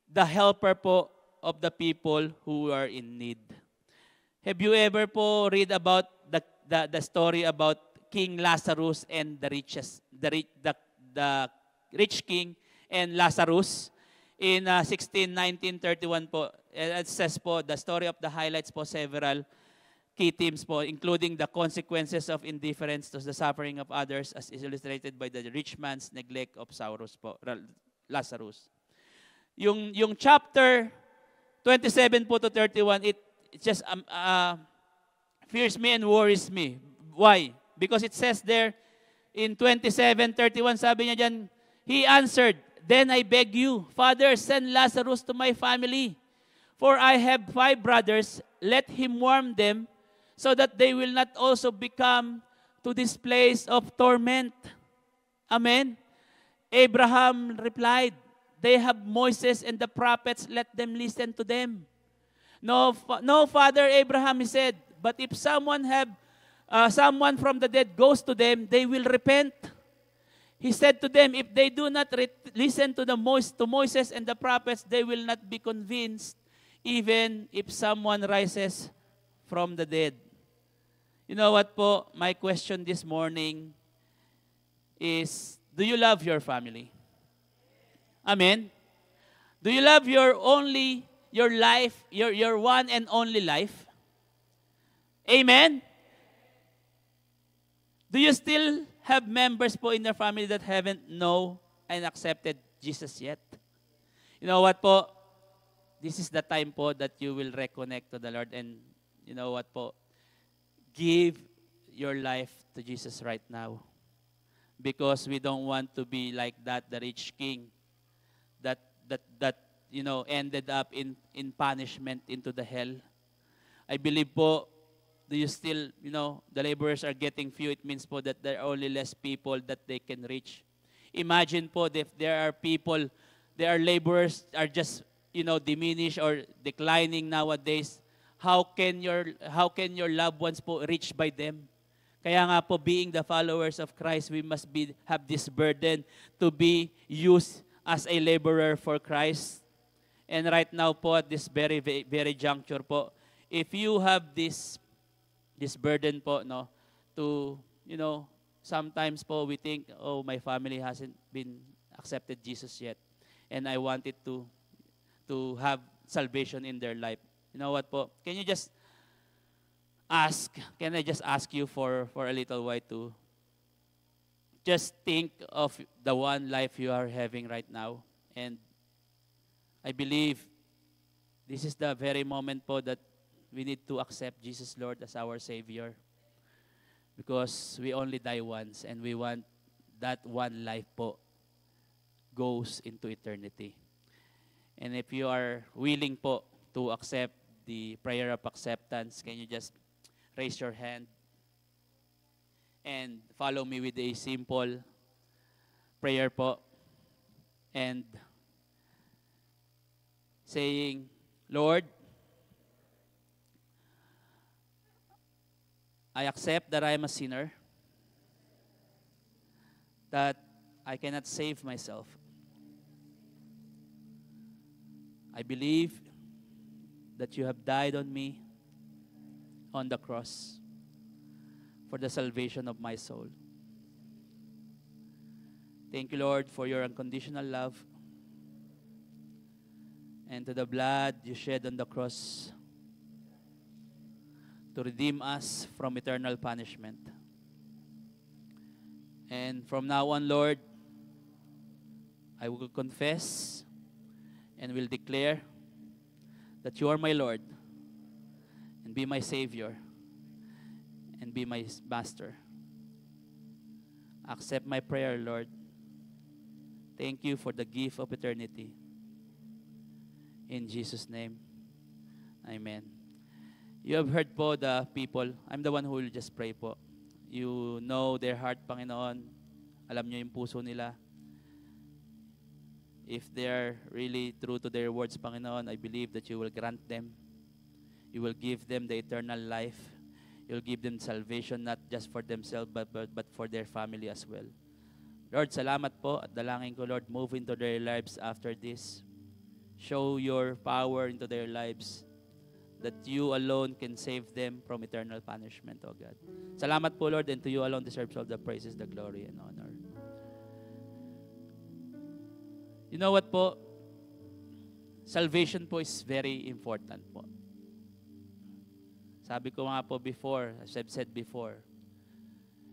the helper po of the people who are in need. Have you ever po read about the story about King Lazarus and the rich king and Lazarus in 16:19:31 po? It says po, the story of the highlights po several key themes po, including the consequences of indifference to the suffering of others as is illustrated by the rich man's neglect of Lazarus. Yung chapter 27 po to 31, it just fears me and worries me. Why? Because it says there in 27:31, sabi niya dyan, He answered, then I beg you, Father, send Lazarus to my family, for I have 5 brothers, let him warn them, so that they will not also become to this place of torment. Amen? Abraham replied, they have Moses and the prophets, let them listen to them. No, Father Abraham, he said, but if someone from the dead goes to them, they will repent. He said to them, if they do not listen to Moses and the prophets, they will not be convinced, even if someone rises from the dead. You know what po? My question this morning is, do you love your family? Amen? Do you love your life, your one and only life? Amen? Do you still have members po in your family that haven't known and accepted Jesus yet? You know what po? This is the time po that you will reconnect to the Lord, and you know what po? Give your life to Jesus right now. Because we don't want to be like that, the rich king that ended up in punishment into the hell. I believe po, do you still, the laborers are getting few. It means po that there are only less people that they can reach. Imagine po if there are laborers are just, diminished or declining nowadays. How can your loved ones po reach by them? Kaya nga po, being the followers of Christ, we must have this burden to be used as a laborer for Christ. And right now po, at this very, very juncture po, if you have this burden po, to, sometimes po we think, oh, my family hasn't been accepted Jesus yet, and I wanted to have salvation in their life. You know what po? Can you just can I just ask you for a little while to just think of the one life you are having right now. And I believe this is the very moment po that we need to accept Jesus Lord as our Savior. Because we only die once and we want that one life po goes into eternity. And if you are willing po to accept the prayer of acceptance, can you just raise your hand and follow me with a simple prayer po, and saying, Lord, I accept that I am a sinner, that I cannot save myself. I believe that you have died on me on the cross for the salvation of my soul. Thank you, Lord, for your unconditional love and to the blood you shed on the cross to redeem us from eternal punishment. And from now on, Lord, I will confess and will declare that you are my Lord and be my Savior and be my Master. Accept my prayer, Lord. Thank you for the gift of eternity. In Jesus' name, amen. You have heard po the people. I'm the one who will just pray po. You know their heart, Panginoon. Alam niyo yung puso nila. If they are really true to their words, Panginoon, I believe that you will grant them. You will give them the eternal life. You will give them salvation not just for themselves but for their family as well. Lord, salamat po at dalangin ko, Lord, move into their lives after this. Show your power into their lives that you alone can save them from eternal punishment, O God. Salamat po, Lord, and to you alone deserves all the praises, the glory, and honor. You know what po? Salvation po is very important po. Sabi ko nga po before, as I've said before,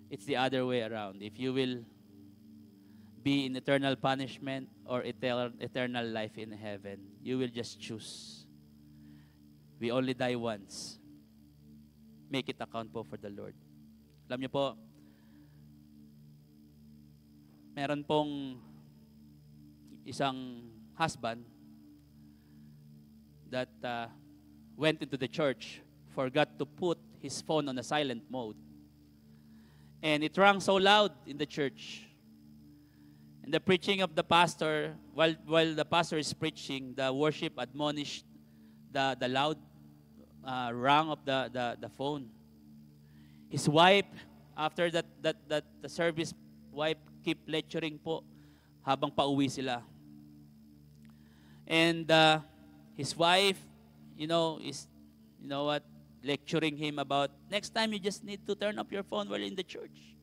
it's the other way around. If you will be in eternal punishment or eternal life in heaven, you will just choose. We only die once. Make it account po for the Lord. Alam niyo po, meron pong isang husband that went into the church, forgot to put his phone on a silent mode. And it rang so loud in the church. And the preaching of the pastor, while the pastor is preaching, the worship admonished the loud rang of the phone. His wife, after that the service, wife keep lecturing po habang pauwi sila. And his wife, lecturing him about, next time you just need to turn off your phone while in the church.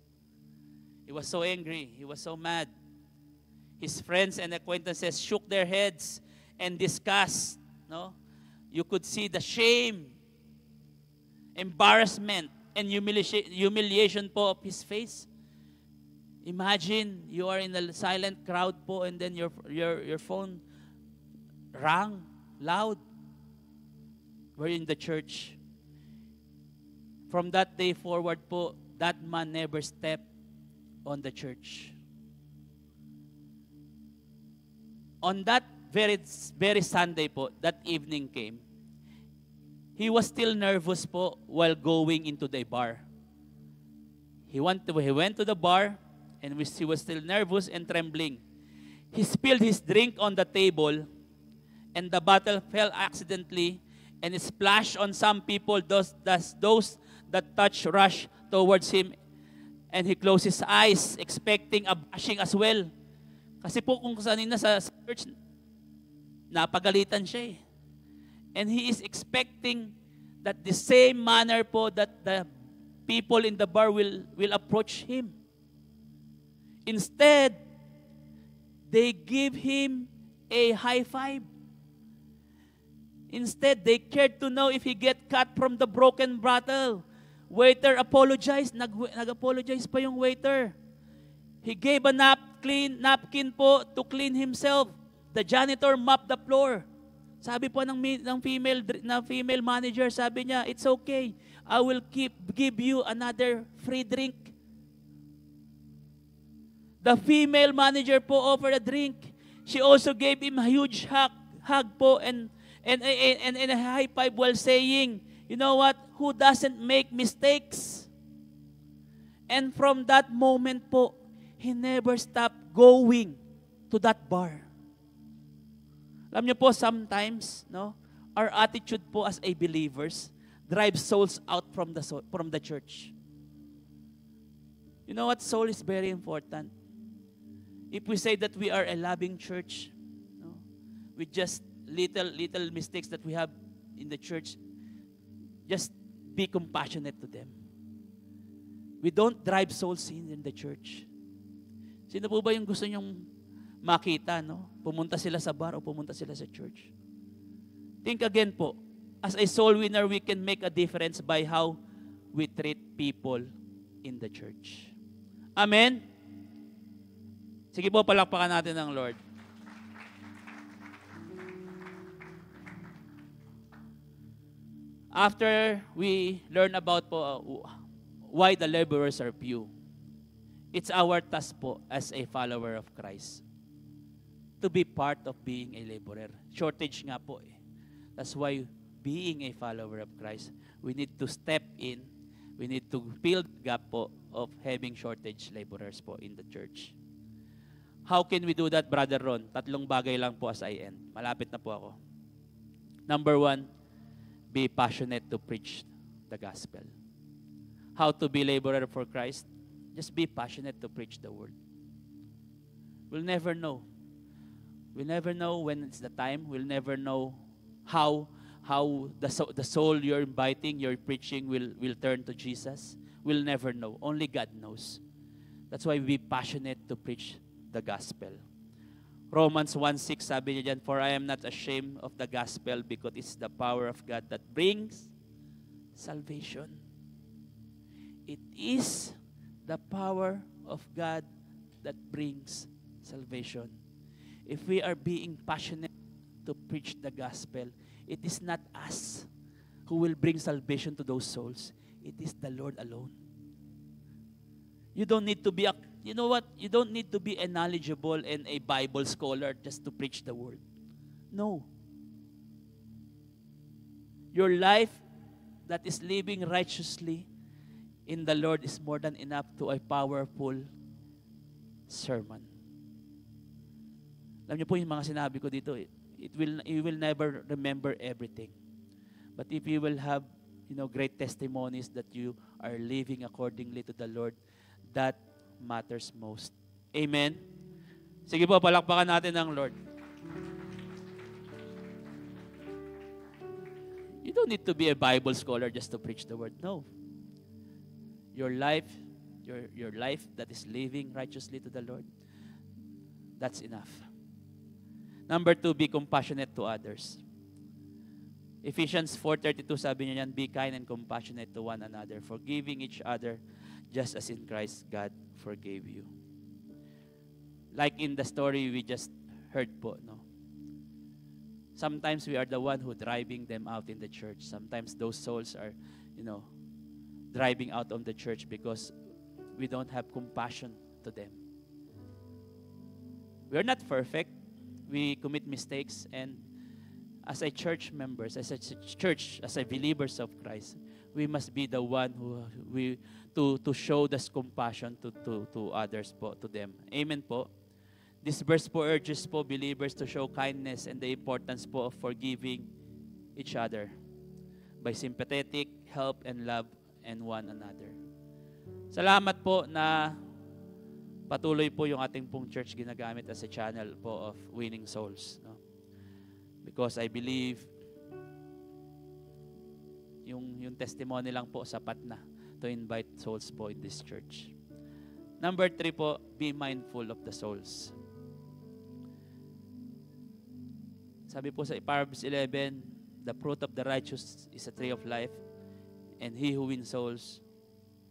He was so angry. He was so mad. His friends and acquaintances shook their heads and discussed. No? You could see the shame, embarrassment, and humiliation po of his face. Imagine you are in a silent crowd po and then your phone rang loud. We're in the church. From that day forward po, that man never stepped on the church. On that very Sunday po, that evening came, he was still nervous po while going into the bar. He went to the bar and he was still nervous and trembling. He spilled his drink on the table and the bottle fell accidentally and it splashed on some people, those that touch rushed towards him, and he closed his eyes expecting a bashing as well. Kasi po kung kanina sa church, napagalitan siya eh. And he is expecting that the same manner po that the people in the bar will approach him. Instead, they give him a high five. Instead, they cared to know if he get cut from the broken bottle. Waiter apologized. Nag-apologize pa yung waiter. He gave a napkin po to clean himself. The janitor mopped the floor. Sabi po ng female manager, sabi niya, it's okay. I will give you another free drink. The female manager po offered a drink. She also gave him a huge hug po and a high five while saying, you know what? Who doesn't make mistakes? And from that moment po, he never stopped going to that bar. Alam niyo po, sometimes, no, our attitude po as a believers drives souls out from the church. You know what? Soul is very important. If we say that we are a loving church, no, with just little mistakes that we have in the church, just be compassionate to them. We don't drive souls in the church. Sino po ba yung gusto nyong makita, no? Pumunta sila sa bar o pumunta sila sa church? Think again po. As a soul winner, we can make a difference by how we treat people in the church. Amen? Sige po, palakpakan natin ng Lord. After we learn about po why the laborers are few, it's our task po as a follower of Christ to be part of being a laborer. Shortage nga po eh. That's why being a follower of Christ, we need to step in, we need to fill the gap po of having shortage laborers po in the church. How can we do that, Brother Ron? 3 bagay lang po as I end. Malapit na po ako. Number 1, be passionate to preach the gospel. How to be laborer for Christ? Just be passionate to preach the word. We'll never know. We'll never know when it's the time. We'll never know how the soul you're inviting, you're preaching will turn to Jesus. We'll never know. Only God knows. That's why we be passionate to preach the gospel. Romans 1:6 sabi niya dyan, for I am not ashamed of the gospel because it's the power of God that brings salvation. It is the power of God that brings salvation. If we are being passionate to preach the gospel, it is not us who will bring salvation to those souls. It is the Lord alone. You don't need to be you know what? You don't need to be a knowledgeable and a Bible scholar just to preach the word. No. Your life that is living righteously in the Lord is more than enough to a powerful sermon. Alam niyo po yung mga sinabi ko dito, you will never remember everything. But if you will have, great testimonies that you are living accordingly to the Lord, that matters most. Amen? Sige po, palakpakan natin ang Lord. You don't need to be a Bible scholar just to preach the word. No. Your life that is living righteously to the Lord, that's enough. Number 2, be compassionate to others. Ephesians 4:32 sabi niya yan, be kind and compassionate to one another, forgiving each other just as in Christ God forgave you. Like in the story we just heard po, no? Sometimes we are the one who driving them out in the church. Sometimes those souls are, driving out of the church because we don't have compassion to them. We are not perfect. We commit mistakes, and as a church members, as a church, as a believers of Christ, we must be the one to show this compassion to others po, to them. Amen po. This verse po urges po believers to show kindness and the importance po of forgiving each other by sympathetic help and love and one another. Salamat po na patuloy po yung ating pong church ginagamit as a channel po of winning souls, no? Because I believe yung testimony lang po sapat na to invite souls po in this church. Number 3 po, be mindful of the souls. Sabi po sa Proverbs 11, the fruit of the righteous is a tree of life, And he who wins souls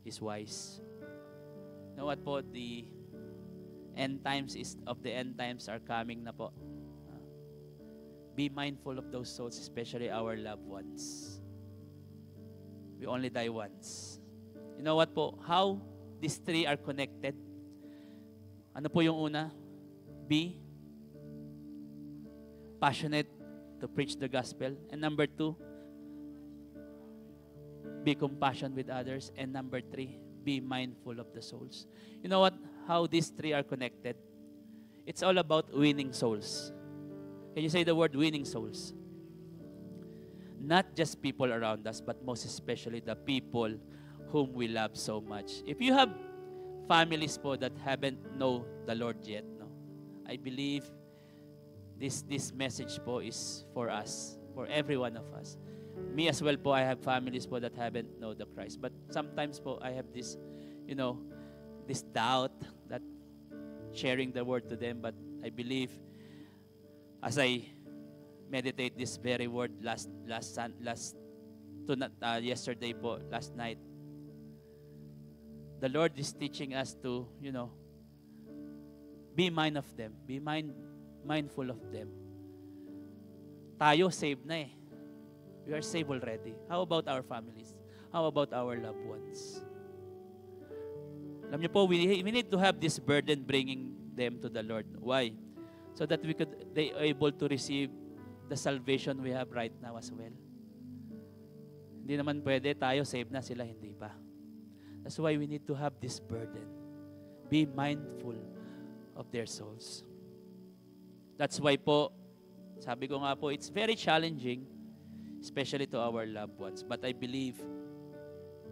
is wise. You know what po? The end times are coming na po. Be mindful of those souls, especially our loved ones. We only die once. You know what po? How these three are connected? Ano po yung una? Be passionate to preach the gospel. And number 2, be compassionate with others. And number 3, be mindful of the souls. You know what? How these three are connected? It's all about winning souls. Can you say the word winning souls? Not just people around us, but most especially the people whom we love so much. If you have families po that haven't know the Lord yet, no, I believe this message po is for us, for every one of us. Me as well po, I have families po that haven't know the Christ. But sometimes po, I have this, this doubt that sharing the word to them. But I believe as I meditate this very word yesterday po, last night, the Lord is teaching us to, be mindful of them. Be mindful of them. Tayo saved na eh. We are saved already. How about our families? How about our loved ones? Alam niyo po, we need to have this burden bringing them to the Lord. Why? So that they are able to receive the salvation we have right now as well. Hindi naman pwede tayo save na, sila hindi pa. That's why we need to have this burden. Be mindful of their souls. That's why po, sabi ko nga po, it's very challenging, especially to our loved ones. But I believe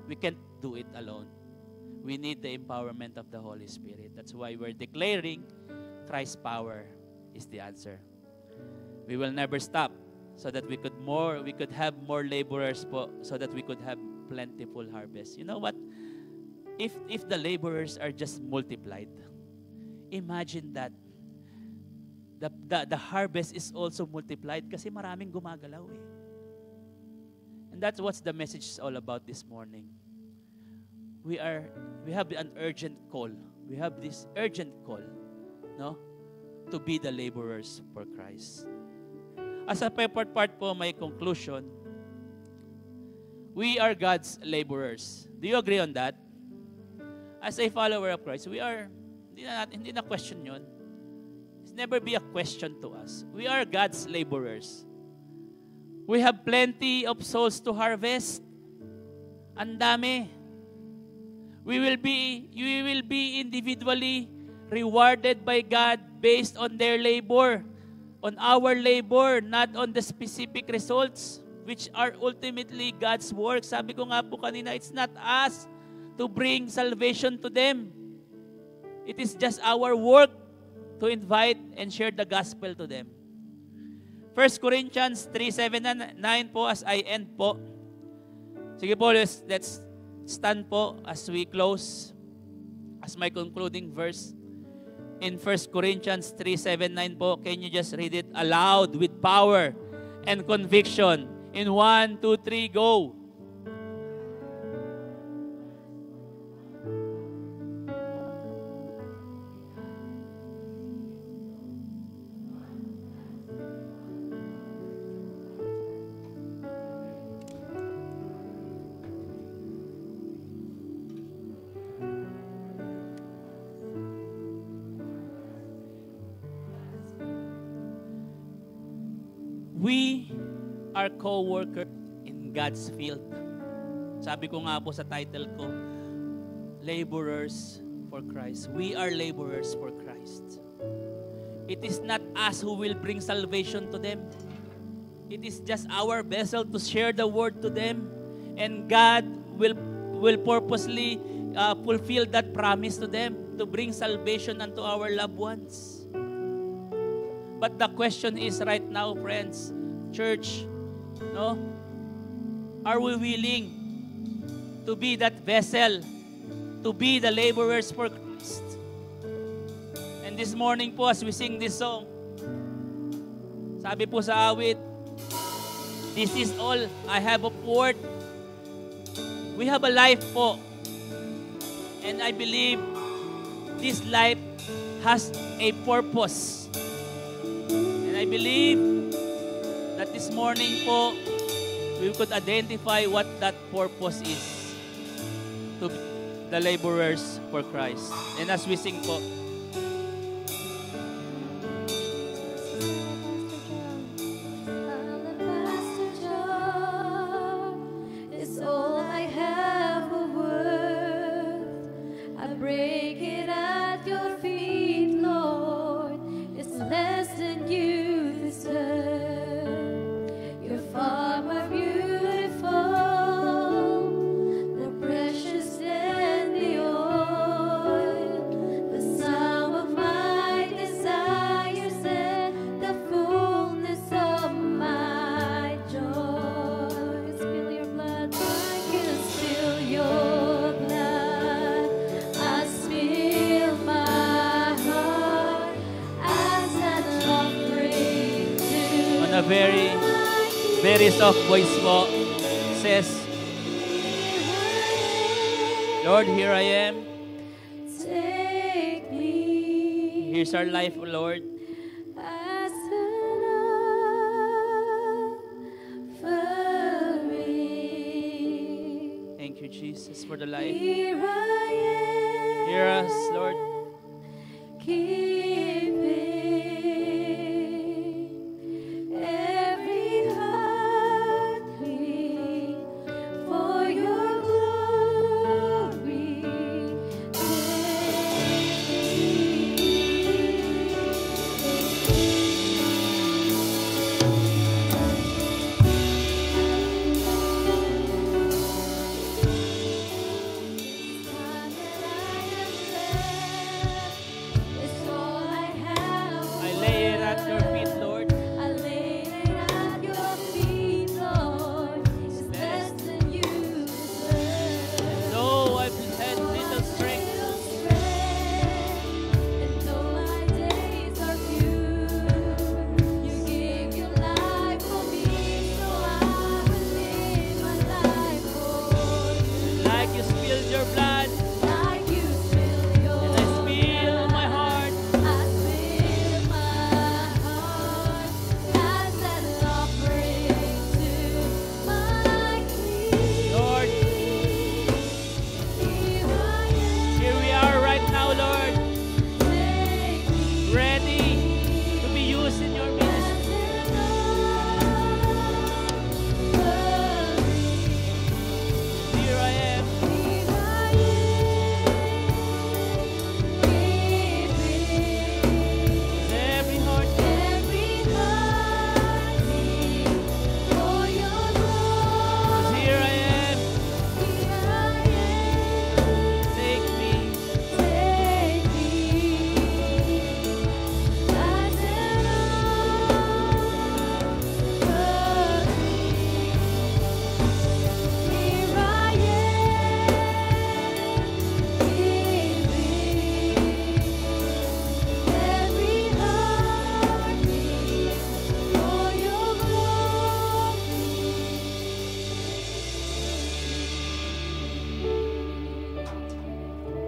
we can't do it alone. We need the empowerment of the Holy Spirit. That's why we're declaring Christ's power is the answer. We will never stop so that we could have more laborers po, so that we could have plentiful harvest. You know what? If the laborers are just multiplied, imagine that the harvest is also multiplied kasi maraming gumagalaw eh. And that's what the message is all about this morning. We have an urgent call. We have this urgent call, no? To be the laborers for Christ. As a part po, my conclusion, we are God's laborers. Do you agree on that? As a follower of Christ, we are, hindi na question yun. It's never be a question to us. We are God's laborers. We have plenty of souls to harvest. Ang dami. You will be individually rewarded by God based on their labor, on our labor, not on the specific results, which are ultimately God's work. Sabi ko nga po kanina, it's not us to bring salvation to them. It is just our work to invite and share the gospel to them. 1 Corinthians 3:7-9 po as I end po. Sige po, let's stand po as we close. As my concluding verse in 1 Corinthians 3:7-9 po, can you just read it aloud with power and conviction? In 1, 2, 3, go! We are co-workers in God's field. Sabi ko nga po sa title ko, Laborers for Christ. We are laborers for Christ. It is not us who will bring salvation to them. It is just our vessel to share the word to them. And God will purposely fulfill that promise to them to bring salvation unto our loved ones. But the question is right now, friends, church, no? Are we willing to be that vessel, to be the laborers for Christ? And this morning po, as we sing this song, sabi po sa awit, this is all I have of worth. We have a life po. And I believe this life has a purpose. And I believe that this morning po, we could identify what that purpose is to be the laborers for Christ. And as we sing po, a very, very soft voice po says, Lord, here I am. Take me. Here's our life, Lord. As an offering. Thank you, Jesus, for the life. Here I am. Hear us, Lord.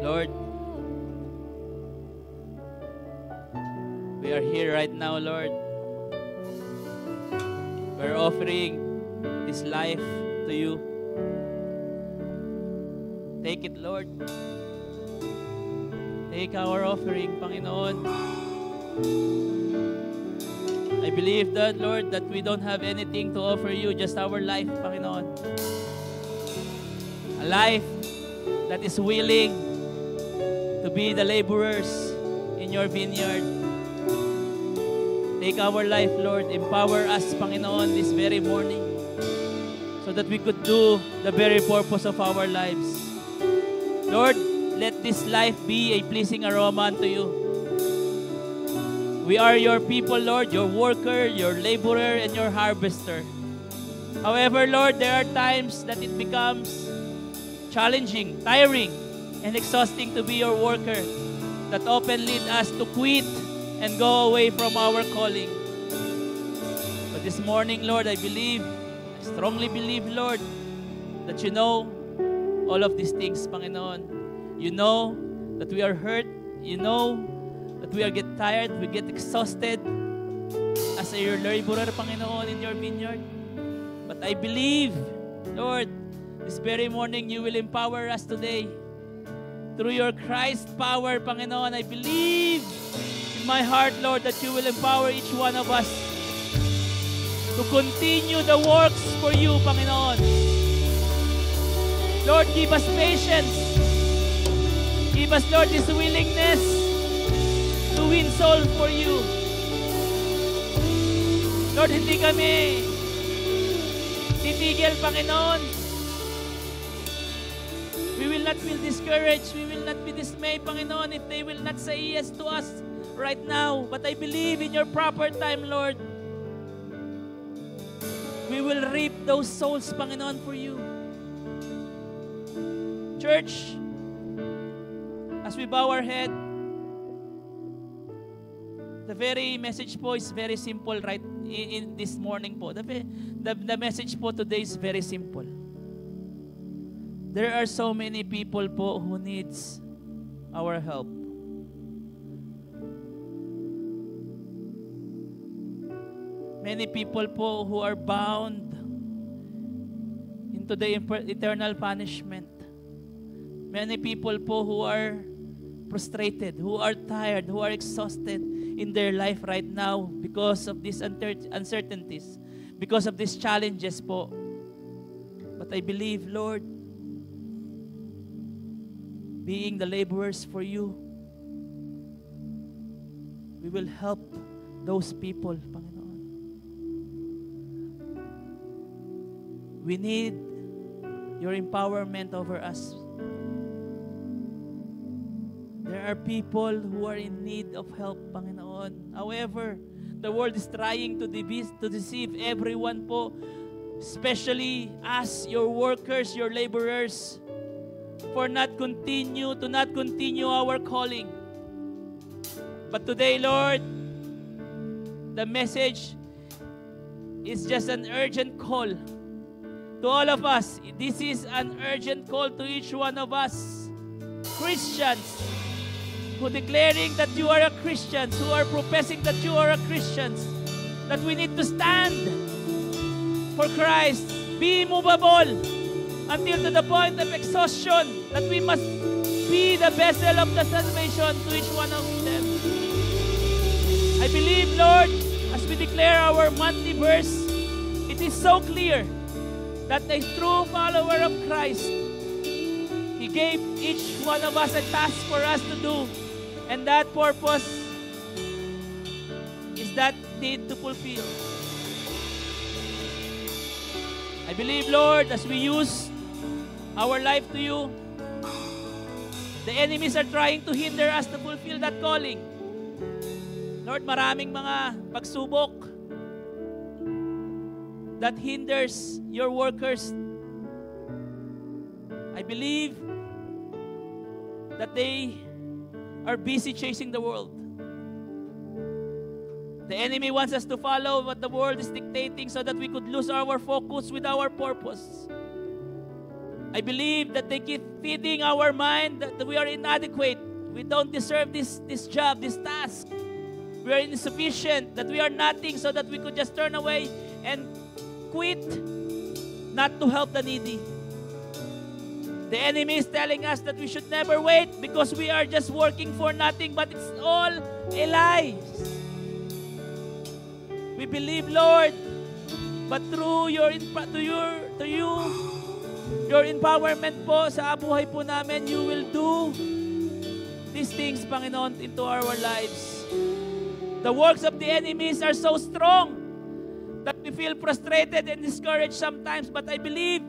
Lord, we are here right now, Lord. We're offering this life to you. Take it, Lord. Take our offering, Panginoon. I believe that, Lord, that we don't have anything to offer you, just our life, Panginoon. A life that is willing to be the laborers in your vineyard. Take our life, Lord. Empower us, Panginoon, this very morning so that we could do the very purpose of our lives. Lord, let this life be a pleasing aroma unto you. We are your people, Lord, your worker, your laborer, and your harvester. However, Lord, there are times that it becomes challenging, tiring, and exhausting to be your worker, that often lead us to quit and go away from our calling. But this morning, Lord, I believe, I strongly believe, Lord, that you know all of these things, Panginoon. You know that we are hurt. You know that we get tired, we get exhausted as your laborer, Panginoon, in your vineyard. But I believe, Lord, this very morning, you will empower us today. Through your Christ power, Panginoon, I believe in my heart, Lord, that you will empower each one of us to continue the works for you, Panginoon. Lord, give us patience. Give us, Lord, this willingness to win soul for you. Lord, hindi kami titigil, Panginoon. We will not feel discouraged. We will not be dismayed, Panginoon, if they will not say yes to us right now. But I believe in your proper time, Lord. We will reap those souls, Panginoon, for you. Church, as we bow our head, the very message po is very simple right in this morning po. The message po today is very simple. There are so many people po who needs our help. Many people po who are bound into the eternal punishment. Many people po who are frustrated, who are tired, who are exhausted in their life right now because of these uncertainties, because of these challenges po. But I believe, Lord, being the laborers for you, we will help those people, Panginoon. We need your empowerment over us. There are people who are in need of help, Panginoon. However, the world is trying to deceive everyone po, especially us, your workers, your laborers, to not continue our calling. But today, Lord, the message is just an urgent call to all of us. This is an urgent call to each one of us, Christians, who declaring that you are a Christian, who are professing that you are a Christian, that we need to stand for Christ, be immovable until to the point of exhaustion, that we must be the vessel of the salvation to each one of them. I believe, Lord, as we declare our monthly verse, it is so clear that a true follower of Christ, He gave each one of us a task for us to do, and that purpose is that need to fulfill. I believe, Lord, as we use our life to you, the enemies are trying to hinder us to fulfill that calling. Lord, maraming mga pagsubok that hinders your workers. I believe that they are busy chasing the world. The enemy wants us to follow what the world is dictating so that we could lose our focus with our purpose. I believe that they keep feeding our mind that we are inadequate. We don't deserve this job, this task. We are insufficient, that we are nothing, so that we could just turn away and quit, not to help the needy. The enemy is telling us that we should never wait because we are just working for nothing, but it's all a lie. We believe, Lord, but through your empowerment po sa buhay po namin, you will do these things, Panginoon, into our lives. The works of the enemies are so strong that we feel frustrated and discouraged sometimes, but I believe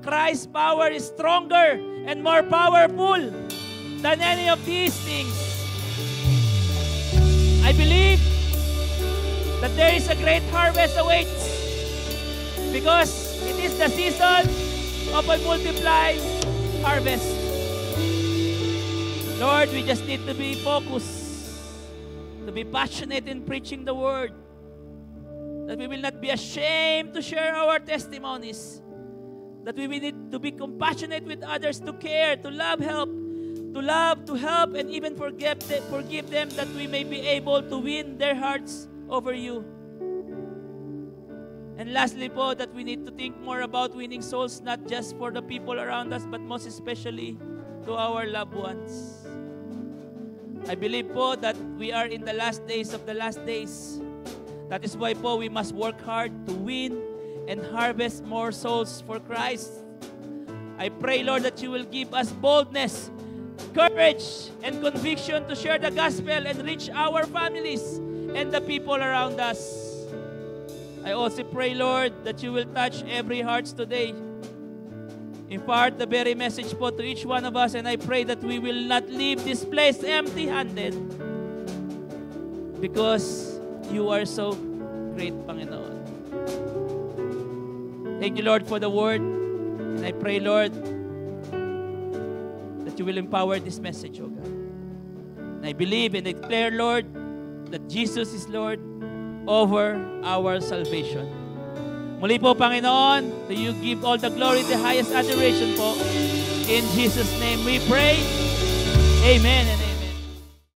Christ's power is stronger and more powerful than any of these things. I believe that there is a great harvest awaits because it is the season of a multiplied harvest. Lord, we just need to be focused, to be passionate in preaching the word, that we will not be ashamed to share our testimonies, that we will need to be compassionate with others, to care, to love, to help, and even forgive them, that we may be able to win their hearts over you. And lastly po, that we need to think more about winning souls, not just for the people around us, but most especially to our loved ones. I believe po that we are in the last days of the last days. That is why po we must work hard to win and harvest more souls for Christ. I pray, Lord, that you will give us boldness, courage, and conviction to share the gospel and reach our families and the people around us. I also pray, Lord, that you will touch every heart today. Impart the very message po to each one of us, and I pray that we will not leave this place empty-handed, because you are so great, Panginoon. Thank you, Lord, for the word. And I pray, Lord, that you will empower this message, O God. And I believe and declare, Lord, that Jesus is Lord over our salvation. Muli po, Panginoon, to you give all the glory, the highest adoration po. In Jesus' name we pray. Amen and amen.